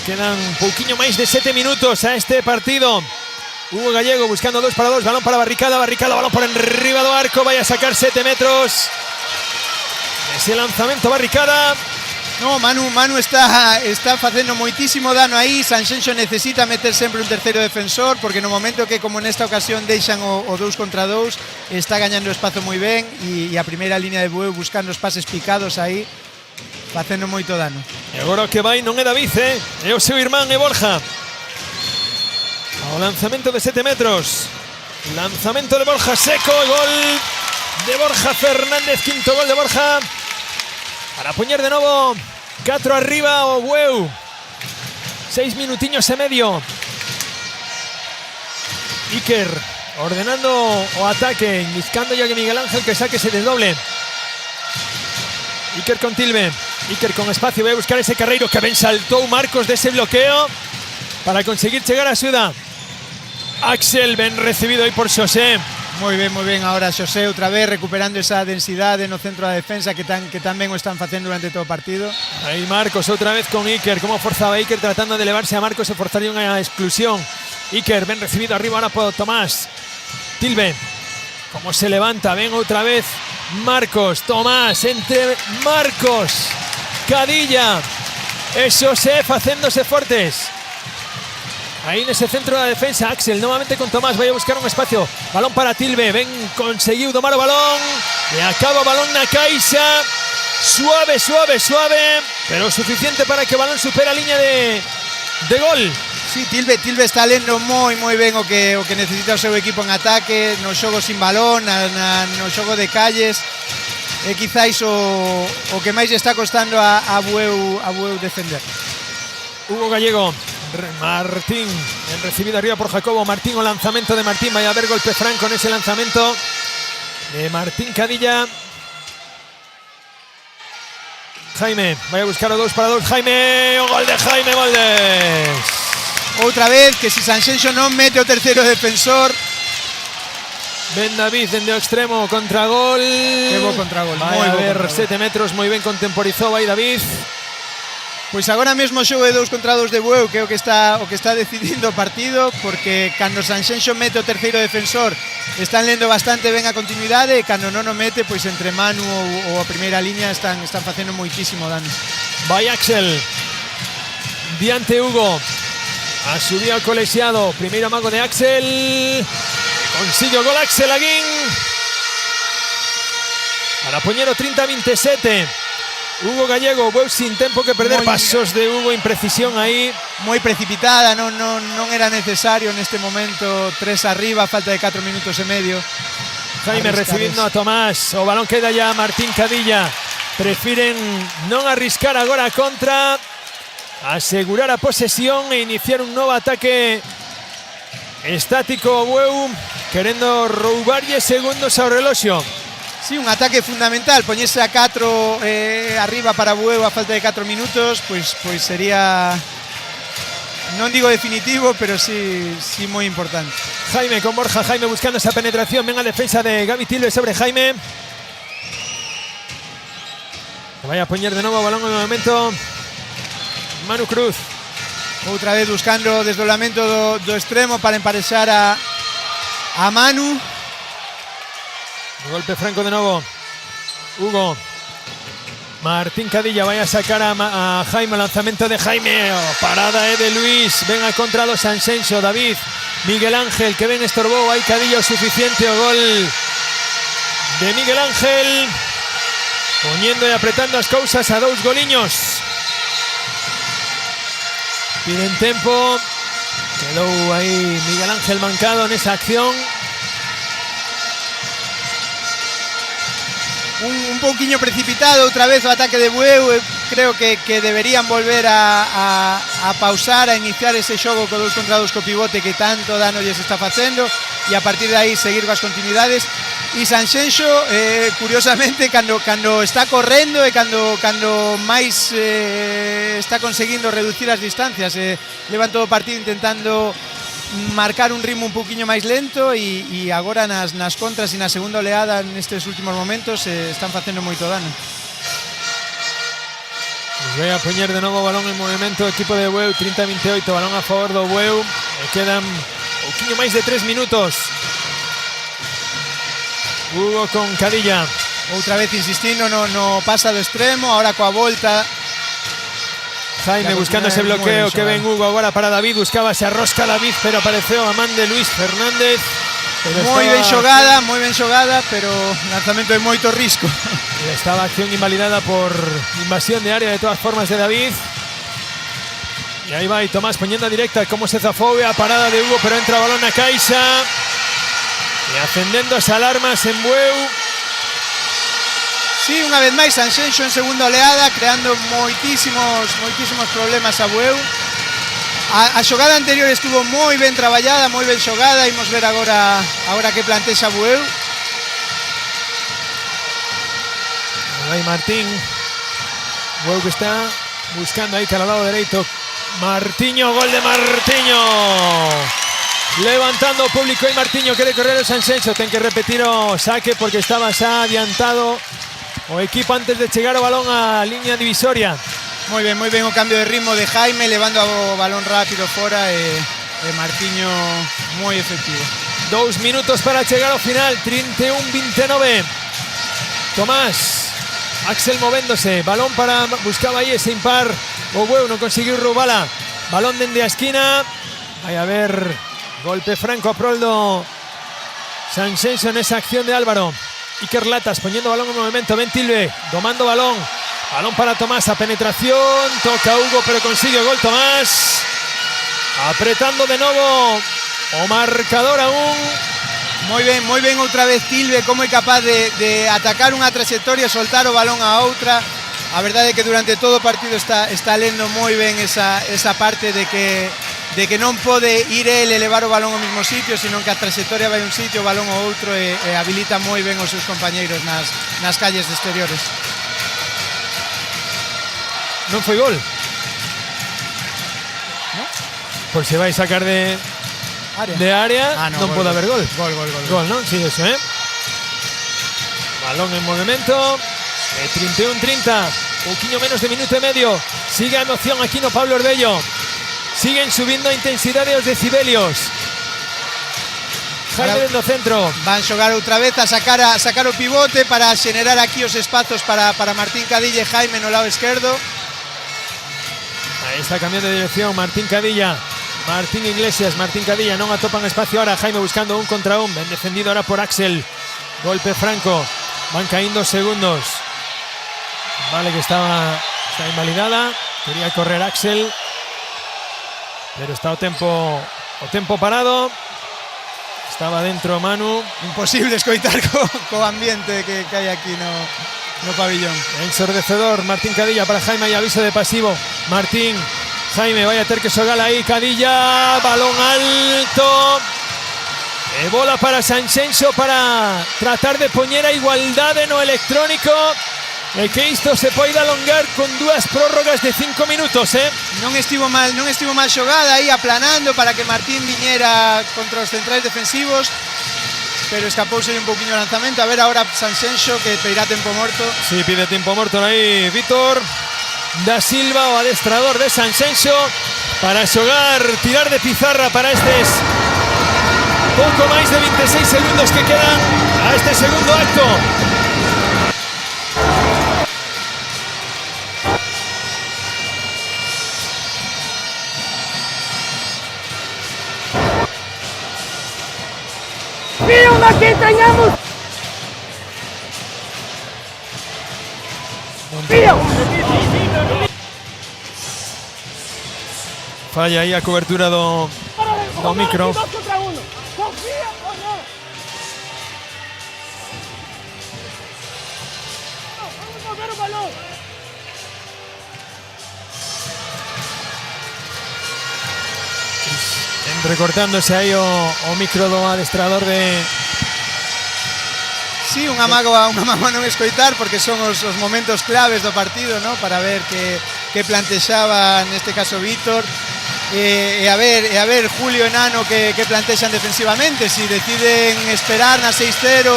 Quedan un pouquiño máis de 7 minutos a este partido. Hugo Gallego buscando 2 para 2, balón para Barricada, balón por enriba do arco, vai a sacar 7 metros. Ese lanzamento Barricada. No, Manu está facendo moitísimo dano aí. Sanxenxo necesita meter sempre un terceiro defensor, porque no momento que, como nesta ocasión, deixan o 2 contra 2, está gañando espazo moi ben, e a primeira línea de Bueu buscando os pases picados aí, facendo moito dano. E agora o que vai non é David, é o seu irmán, é Borja. O lanzamento de 7 metros. Lanzamento de Borja seco, gol de Borja Fernández, quinto gol de Borja. Para poñer de novo 4 arriba o Bueu. 6 minutiños e medio. Iker ordenando o ataque, buscando ya que Miguel Ángel que saque ese desdoble. Iker con Tilbe. Iker con espacio, vai a buscar ese carreiro que ben saltou Marcos de ese bloqueo para conseguir chegar a Xuda. Axel ben recibido aí por Xosé. Moi ben ahora Xosé outra vez recuperando esa densidade no centro da defensa que tan ben o están facendo durante todo o partido. Aí Marcos outra vez con Iker, como forzaba Iker tratando de elevarse a Marcos e forzar unha exclusión. Iker ben recibido arriba ahora por Tomás. Tilbe, como se levanta, ven outra vez Marcos, Tomás, entre Marcos, Cadilla e Xosé facéndose fortes. Ahí en ese centro de la defensa, Axel nuevamente con Tomás, vai a buscar un espacio. Balón para Tilbe, ben conseguiu domar o balón. E acaba o balón na caixa. Suave, pero suficiente para que o balón supere a línea de gol. Sí, Tilbe está lendo moi ben o que necesita o seu equipo en ataque, no xogo sin balón, no xogo de calles. é quizáis o que máis lle está costando a Bueu defender. Hugo Gallego, Martín, el recibido arriba por Jacobo, Martín o lanzamiento de Martín, vaya a haber golpe franco en ese lanzamiento de Martín Cadilla. Jaime, vaya a buscar a 2 para 2, Jaime, o gol de Jaime Moldes. Outra vez, que si Sanxenxo non mete o terceiro defensor. Ben David dende o extremo, contragol. Que bo contragol, vai a ver 7 metros, moi ben contemporizou aí David. Pois agora mesmo xogo de 2 contra 2 de Bueu, que é o que está decidindo o partido, porque cando Sanxenxo mete o terceiro defensor están lendo bastante ben a continuidade, e cando non o mete, pois entre Manu ou a primeira liña están facendo moitísimo dano. Vai Axel, diante Hugo, a subir ao colexiado, primeiro amago de Axel, consigue o gol Axel Aguín para poñer o 30-27. Hugo Gallego, Bueu sin tempo que perder, pasos de Hugo, imprecisión aí. Moi precipitada, non era necesario neste momento, 3 arriba, falta de 4 minutos e medio. Jaime recibindo a Tomás, o balón queda ya Martín Cadilla. Prefiren non arriscar agora a contra, asegurar a posesión e iniciar un novo ataque estático Bueu, querendo roubarlle segundos ao reloxo. Sí, un ataque fundamental, poñerse a 4 arriba para Bueu a falta de 4 minutos, pois sería, non digo definitivo, pero sí moi importante. Jaime con Borja, Jaime buscando esa penetración, ven a defensa de Gaby Tilbe sobre Jaime. Vaya a poñer de novo balón en el momento Manu Cruz. Outra vez buscando o desdoblamento do extremo para emparexar a Manu. Golpe franco de nuevo. Hugo. Martín Cadilla vaya a sacar a Jaime. Lanzamiento de Jaime. Parada de Luis. Venga contra los Sanxenxo. David. Miguel Ángel que ven estorbou. Hay Cadillo suficiente. O gol de Miguel Ángel. Poniendo y apretando as cousas a 2 goliños. Piden tempo. Quedou aí Miguel Ángel mancado en esa acción. Un poquinho precipitado outra vez o ataque de Bueu. Creo que deberían volver a pausar, a iniciar ese xogo co 2 contra 2 co pivote que tanto dano lles está facendo, e a partir de aí seguir coas continuidades. E Sanxenxo, curiosamente, cando está correndo e cando máis está conseguindo reducir as distancias, levan todo o partido intentando marcar un ritmo un poquinho máis lento, e agora nas contras e na segunda oleada nestes últimos momentos están facendo moito dano. Vai a poñer de novo balón en movimento o equipo de Bueu, 30-28, balón a favor do Bueu, e quedan un poquinho máis de 3 minutos. Hugo con Cadilla. Outra vez insistindo no pasa do extremo, ahora coa volta. Jaime buscando ese bloqueo, que ven Hugo agora para David, buscaba esa rosca David, pero apareceu a man de Luis Fernández. Moi ben xogada, pero lanzamento de moito risco. Estaba acción invalidada por invasión de área de todas formas de David. Y ahí va, y Tomás poniendo a directa como se zafou, a parada de Hugo, pero entra balón a Caixa. E acendendo as alarmas en Bueu. Sí, unha vez máis Sanxenxo en segunda oleada, creando moitísimos problemas a Bueu. A xogada anterior estuvo moi ben traballada, moi ben xogada. Imos ver agora que plantexa Bueu. Aí Martín. Bueu que está buscando aí cara ao lado dereito. Martiño, gol de Martiño. Levantando o público, e Martiño quere correr o Sanxenxo. Ten que repetir o saque porque estaba xa adiantado o equipo antes de chegar o balón á liña divisoria. Moi ben o cambio de ritmo de Jaime, levando o balón rápido fora, e Martiño moi efectivo. 2 minutos para chegar ao final, 31-29. Tomás, Axel movéndose, balón para buscaba aí ese impar. O Bueu non conseguiu roubala. Balón dende a esquina. Vai a ver golpe franco a prol do Sanxenxo en esa acción de Álvaro. Iker Latas poniendo balón en movimento. Ben Tilbe domando balón. Balón para Tomás, a penetración. Toca Hugo, pero consigue el gol Tomás. Apretando de nuevo o marcador aún. Moi ben outra vez Tilbe, como é capaz de atacar unha trayectoria, soltar o balón a outra. A verdade é que durante todo o partido está lendo moi ben esa parte de que non pode ir el elevar o balón ao mesmo sitio, sino que a trayectoria vai un sitio, o balón ao outro, e habilita moi ben os seus compañeiros nas calles de exteriores. Non foi gol. ¿No? Por se vai sacar de área, non pode haber gol. Gol, non? Sí, eso, Balón en movimento. 31-30. Pouquiño menos de minuto e medio. Sigue a emoción aquí no Pablo Orbello. Siguen subindo a intensidade os decibelios. Jaime dentro centro. Van xogar outra vez a sacar o pivote para xenerar aquí os espazos para Martín Cadilla e Jaime no lado esquerdo. Ahí está cambiando de dirección Martín Cadilla. Martín Iglesias, Martín Cadilla non atopan espacio ahora. Jaime buscando un contra un. Ben defendido ahora por Axel. Golpe franco. Van caíndo segundos. Vale, que está invalidada. Quería correr Axel, pero está o tempo parado. Estaba dentro Manu. Imposible escoitar co ambiente que hai aquí no pabillón. Ensordecedor Martín Cadilla para Jaime y aviso de pasivo. Martín, Jaime, vaya a ter que xogar aí. Cadilla, balón alto. E bola para Sanxenxo para tratar de poñer a igualdade no electrónico. E que isto se poida alongar con dúas prórrogas de 5 minutos, Non estivo mal xogada aí aplanando para que Martín viñera contra os centrais defensivos, pero escapouse un poquinho o lanzamento. A ver ahora Sanxenxo que pedirá tempo morto. Sí, pide tempo morto aí Vítor da Silva, o adestrador de Sanxenxo, para xogar, tirar de pizarra para estes pouco máis de 26 segundos que quedan a este segundo acto. Confío na que teñamos. Confío. Falla aí a cobertura do micro. Confía ou non? Vamos mover o balón. Recortándose aí o micro do adestrador de... Sí, unha mágoa non escoitar, porque son os momentos claves do partido, ¿no? Para ver que plantexaba neste caso Vítor, e a ver Julio e Nano que plantexan defensivamente, si deciden esperar na 6-0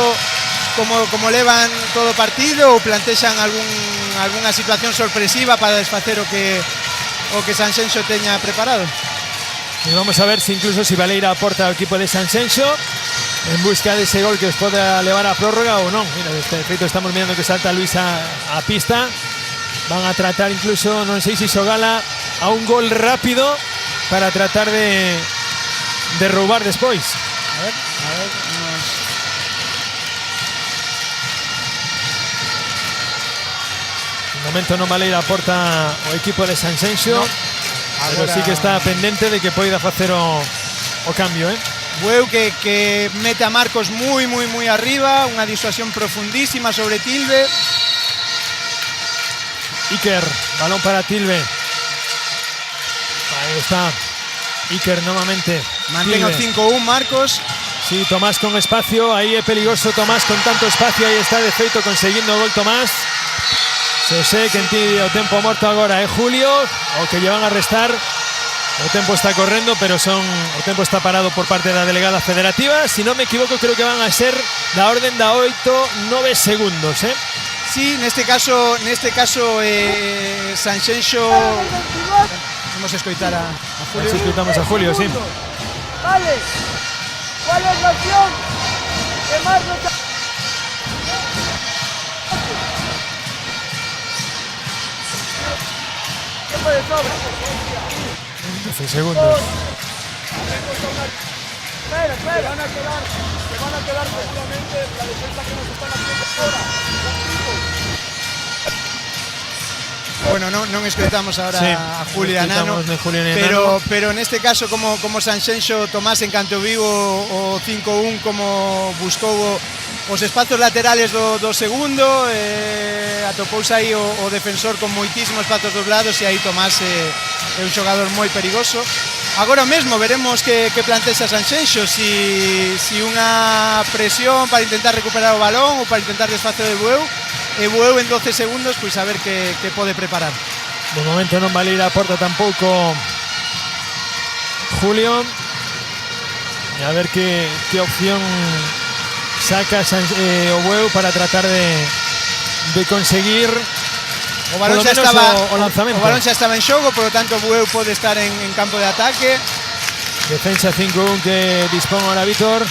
como levan todo o partido, ou plantexan algunha situación sorpresiva para desfacer o que Sanxenxo teña preparado. Y vamos a ver si incluso si Baleira aporta al equipo de Sanxenxo en busca de ese gol que os pueda llevar a prórroga o no. Mira, de feito estamos mirando que salta Luis a pista. Van a tratar incluso, non sei se xogala a un gol rápido para tratar de roubar despois. A ver. De momento non Baleira aporta o equipo de Sanxenxo. No. Pero sí que está pendente de que poida facer o cambio, Bueu que mete a Marcos moi arriba, unha disuasión profundísima sobre Tilbe. Iker, balón para Tilbe. Ahí está Iker nuevamente. Mantén o 5-1 Marcos. Sí, Tomás con espacio, aí é peligroso Tomás con tanto espacio, aí está de feito conseguindo o gol Tomás. Xosé, que entiende o tempo morto agora é Julio, o que llevan a restar. O tempo está correndo, pero o tempo está parado por parte da delegada federativa. Si non me equivoco, creo que van a ser da orden da 8-9 segundos, Sí, neste caso Sanxenxo. Vamos a escoitar a Julio. Si escoitamos a Julio, sí. Vale. ¿Cuál es la opción? Que Marcos 12 segundos. Espera, se van a quedar seguramente la defensa que nos están haciendo ahora. Bueno, non escoitamos ahora sí, a Julio e a Nano, pero neste caso como Sanxenxo Tomás en canto vivo o 5-1 como buscou os espazos laterales do segundo, atopouse aí o defensor con moitísimos espazos dos lados e aí Tomás é un xogador moi perigoso. Agora mesmo veremos que plantexa Sanxenxo, si unha presión para intentar recuperar o balón ou para intentar desfacer de Bueu, e Bueu en 12 segundos, pois a ver que pode preparar. De momento non vale ir a porta tampouco Julio, e a ver que opción saca o Bueu para tratar de conseguir o balón xa estaba o lanzamento. O balón xa estaba en xogo, por lo tanto Bueu pode estar en campo de ataque. Defensa 5-1 que dispón ahora Vítor,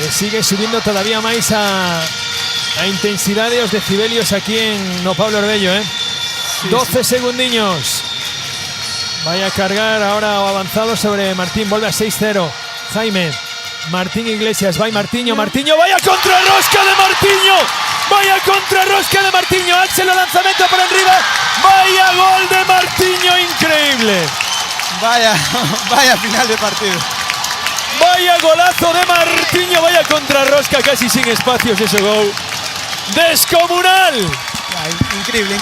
sigue subindo todavía máis a intensidade e os decibelios aquí en no Pablo Orbello, sí, 12 segundiños. Vai a cargar ahora o avanzado sobre Martín, vuelve a 6-0 Jaime, Martín Iglesias, vai Martiño, vaya contrarrosca de Martiño, vaya contrarrosca de Martiño, Axel o lanzamento por arriba, vaya gol de Martiño, increíble. Vaya final de partido. Vaya golazo de Martiño, vaya contrarrosca, casi sin espacios ese gol. Descomunal. Increíble.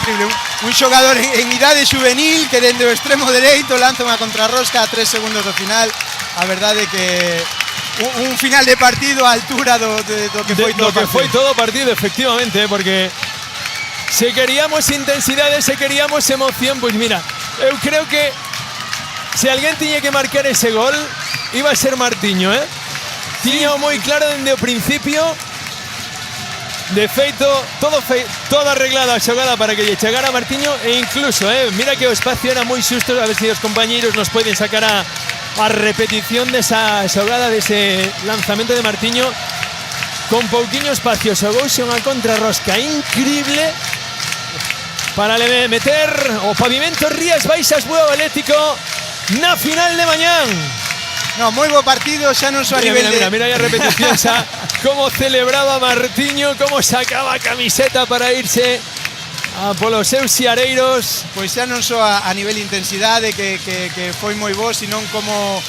Un xogador en idade juvenil que dende o extremo dereito lanza unha contrarrosca a 3 segundos do final. A verdade que un final de partido á altura do que foi todo o partido, efectivamente, porque se queríamos intensidade, se queríamos emoción, pois mira, eu creo que se alguén tiña que marcar ese gol iba a ser Martiño, tiña moi claro dende o principio. De feito, todo arreglado a xogada para que lle chegara a Martiño, e incluso, mira que o espacio era moi xusto, a ver se os compañeiros nos poden sacar a repetición desa xogada, dese lanzamento de Martiño, con pouquiño espacio, xogouse unha contrarrosca increíble para meter o pavimento Rías Baixas Bueu Atlético na final de mañán. No, moi bo partido, xa non só a nivel mira a repetición xa como celebraba Martiño, como sacaba a camiseta para irse polos seus xiareiros. Pois xa non só a nivel de intensidade que foi moi bo, senón como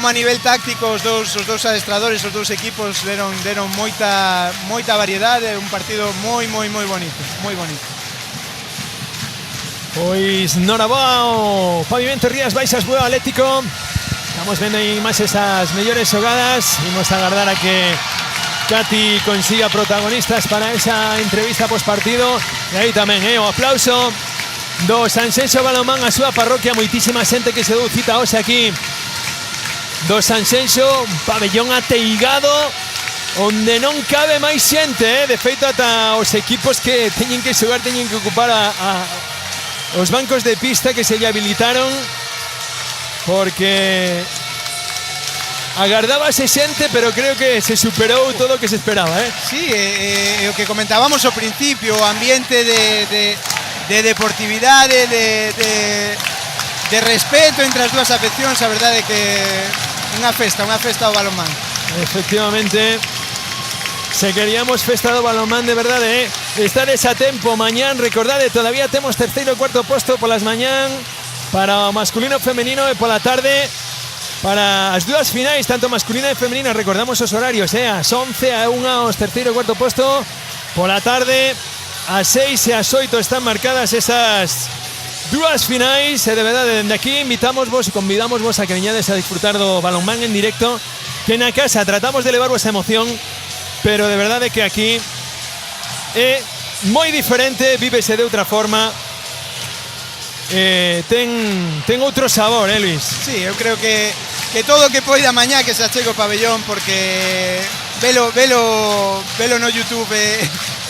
a nivel táctico os dous adestradores, os dous equipos deron moita variedade, un partido moi bonito, moi bonito. Pois noraboa o pavimento Rías Baixas Bueu Atlético. Estamos vendo aí máis esas mellores xogadas. Imos a agardar a que Katy consiga protagonistas para esa entrevista pospartido. E aí tamén, o aplauso do Sanxenxo Balonmán a súa parroquia. Moitísima xente que se dou cita hoxe aquí do Sanxenxo, pabellón ateigado onde non cabe máis xente, De feito, ata os equipos que teñen que xogar teñen que ocupar os bancos de pista que se lle habilitaron, porque agardábase xente, pero creo que se superou todo o que se esperaba, Sí, o que comentábamos ao principio, o ambiente de deportividade, de respeto entre as dúas afeccións, a verdade é que unha festa ao balonmán. Efectivamente, se queríamos festa do balonmán de verdade, Estares a tempo mañán, recordade, todavía temos terceiro e cuarto posto polas mañán para o masculino e femenino, e pola tarde para as dúas finais, tanto masculina e femenina. Recordamos os horarios, as 11 a 1 os terceiro e cuarto posto, pola tarde as 6 e as 8 están marcadas esas dúas finais, e de verdade dende aquí invitámosvos e convidámosvos a que veñades a disfrutar do balonmán en directo, que na casa tratamos de elevar esa emoción, pero de verdade que aquí é moi diferente, vívese de outra forma. Ten outro sabor, Luis? Sí, eu creo que todo o que poida mañá que se achegue o pabellón, porque velo no YouTube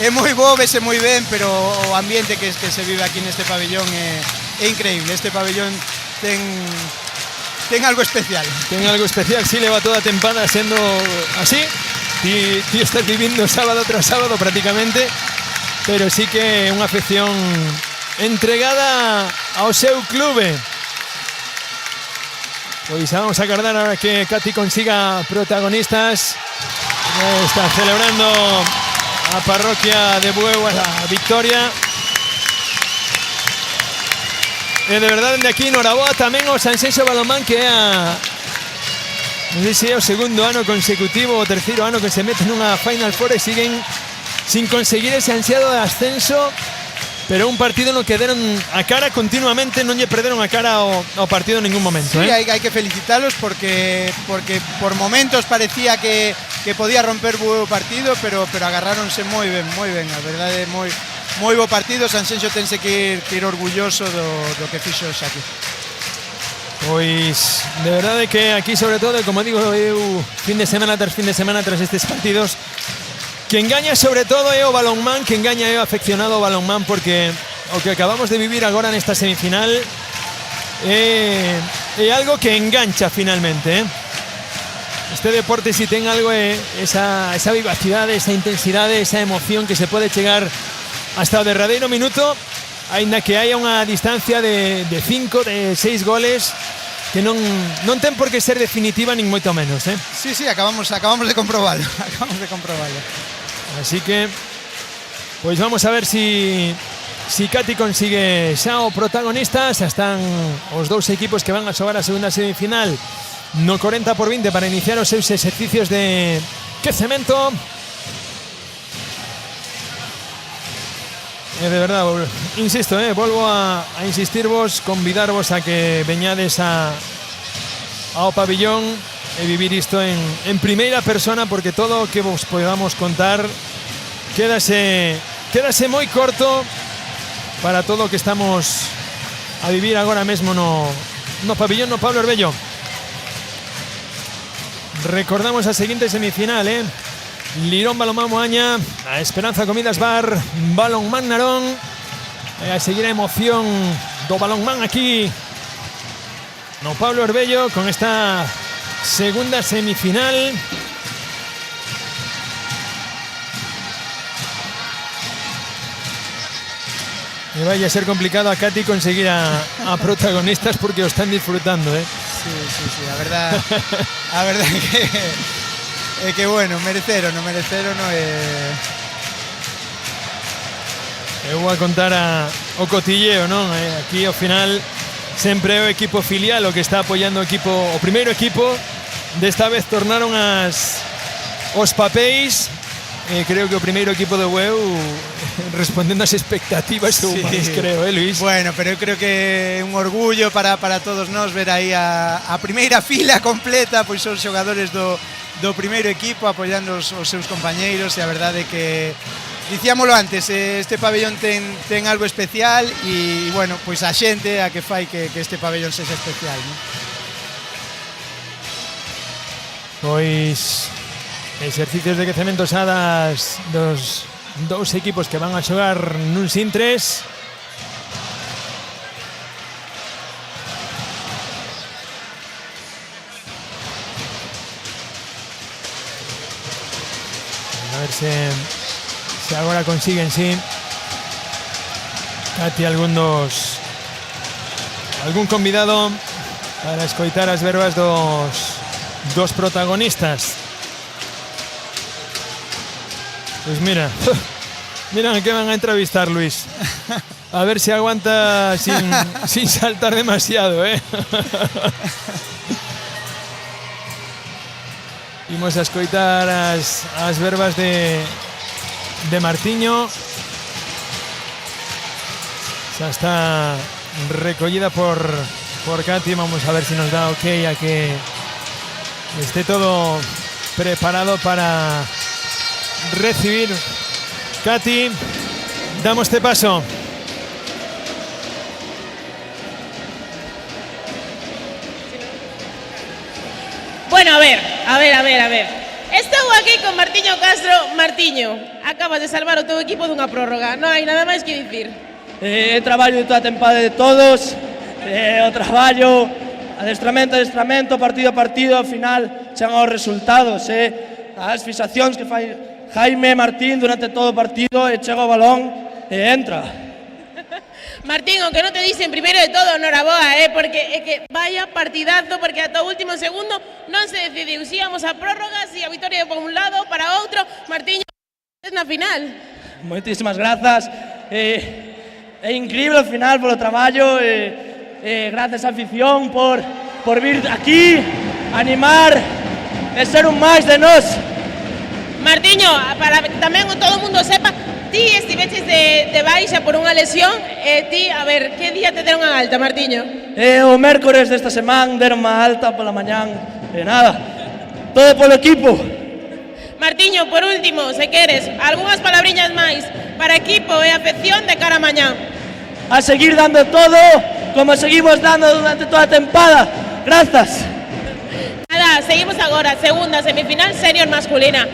é moi bo, vese moi ben, pero o ambiente que se vive aquí neste pabellón é increíble. Este pabellón ten algo especial. Ten algo especial, sí, leva toda a tempada sendo así. Ti estás vivindo sábado tras sábado prácticamente, pero sí que é unha afección entregada ao seu clube. Pois vamos a agardar ahora que Katy consiga protagonistas. Está celebrando a parroquia de Bueu a victoria. de verdade, dende aquí, noraboa tamén ao Sanxenxo Balonmán, que é non sei se é o segundo ano consecutivo ou o terceiro ano que se mete nunha Final Four e siguen sin conseguir ese ansiado de ascenso, pero un partido no que deron a cara continuamente, non lle perderon a cara ao partido en ningún momento. Sí, hai que felicitarlos porque por momentos parecía que podía romper o partido, pero agarráronse moi ben, a verdade, moi bo partido. Sanxenxo tense que ir orgulloso do que fixo aquí. Pois, de verdade que aquí, sobre todo, como digo eu, fin de semana tras estes partidos, quen gaña sobre todo é o balonmán, quen gaña é o afeccionado ao balonmán, porque o que acabamos de vivir agora nesta semifinal é algo que engancha finalmente, Este deporte, si ten algo, é esa vivacidade, esa intensidade, esa emoción que se pode chegar hasta o derradeiro minuto, aínda que haya unha distancia de 5, de 6 goles, que non ten por que ser definitiva nin moito menos, Sí, acabamos de comprobarlo. Así que, pois vamos a ver si Cati consigue xa o protagonista. Xa están os dous equipos que van a xogar a segunda semifinal no 40-20 para iniciar os seus exercicios de quecemento. De verdad, insisto, volvo a insistirvos, convidarvos a que veñades ao pabillón e vivir isto en primeira persona, porque todo o que vos podamos contar quédase moi corto para todo o que estamos a vivir agora mesmo no pabillón, no Pablo Orbello. Recordamos a seguinte semifinal, Lirón Balonmán Moaña, a Esperanza Comidas Bar Balonmán Narón, e a seguir a emoción do balonmán aquí no Pablo Orbello con esta segunda semifinal. E vai a ser complicado a Cati conseguir a protagonistas porque o están disfrutando, Sí, a verdade é que bueno, mereceron Eu vou a contar o cotilleo, non? Aquí ao final sempre é o equipo filial o que está apoiando o primeiro equipo. Desta vez tornaron os papéis. Creo que o primeiro equipo do UEU respondendo ás expectativas humanas, creo, Luis? Bueno, pero eu creo que é un orgullo para todos nós ver aí a primeira fila completa, pois os xogadores do primeiro equipo apoiando os seus compañeiros, e a verdade é que dicíamolo antes, este pabellón ten algo especial e, bueno, pois a xente a que fai que este pabellón sexa especial, non? Pois exercicios de quecemento xa dos dous equipos que van a xogar nun Sintres. A ver se agora consiguen, Cati, algún convidado para escoitar as verbas dos protagonistas. Pois mira a que van a entrevistar, Luis. A ver se aguanta sin saltar demasiado, Imos a escoitar as verbas de Martiño. Xa está recollida por Cati. Vamos a ver se nos dá ok a que esté todo preparado para recibir. Cati, damos este paso. Bueno, a ver. Estou aquí con Martiño Castro. Martiño, acabas de salvar o teu equipo dunha prórroga. Non hai nada máis que dicir. Traballo de toda a tempada de todos. O traballo, adestramento, partido a partido, ao final chegan os resultados. As fixacións que fai Jaime Martín durante todo o partido, e chega o balón e entra. Martín, aunque non te dicen primeiro de todo, noraboa, porque é que vaya partidazo, porque ata o último segundo non se decidiu si íamos a prórrogas e a vitoria para un lado, para outro. Martiño, es na final. Moitísimas grazas. É incrível ao final polo traballo. Gracias afición por vir aquí, animar, de ser un máis de nós. Martiño, para que tamén todo o mundo sepa, ti estiveches de baixa por unha lesión, ti, a ver, que día te deron a alta, Martiño? O mércores desta semana deron a alta pola mañán, nada, todo polo equipo. Martiño, por último, se queres, algunhas palabriñas máis para equipo e afección de cara a mañán. A seguir dando todo, como seguimos dando durante toda a tempada. Grazas. Nada, seguimos agora, segunda semifinal senior masculina.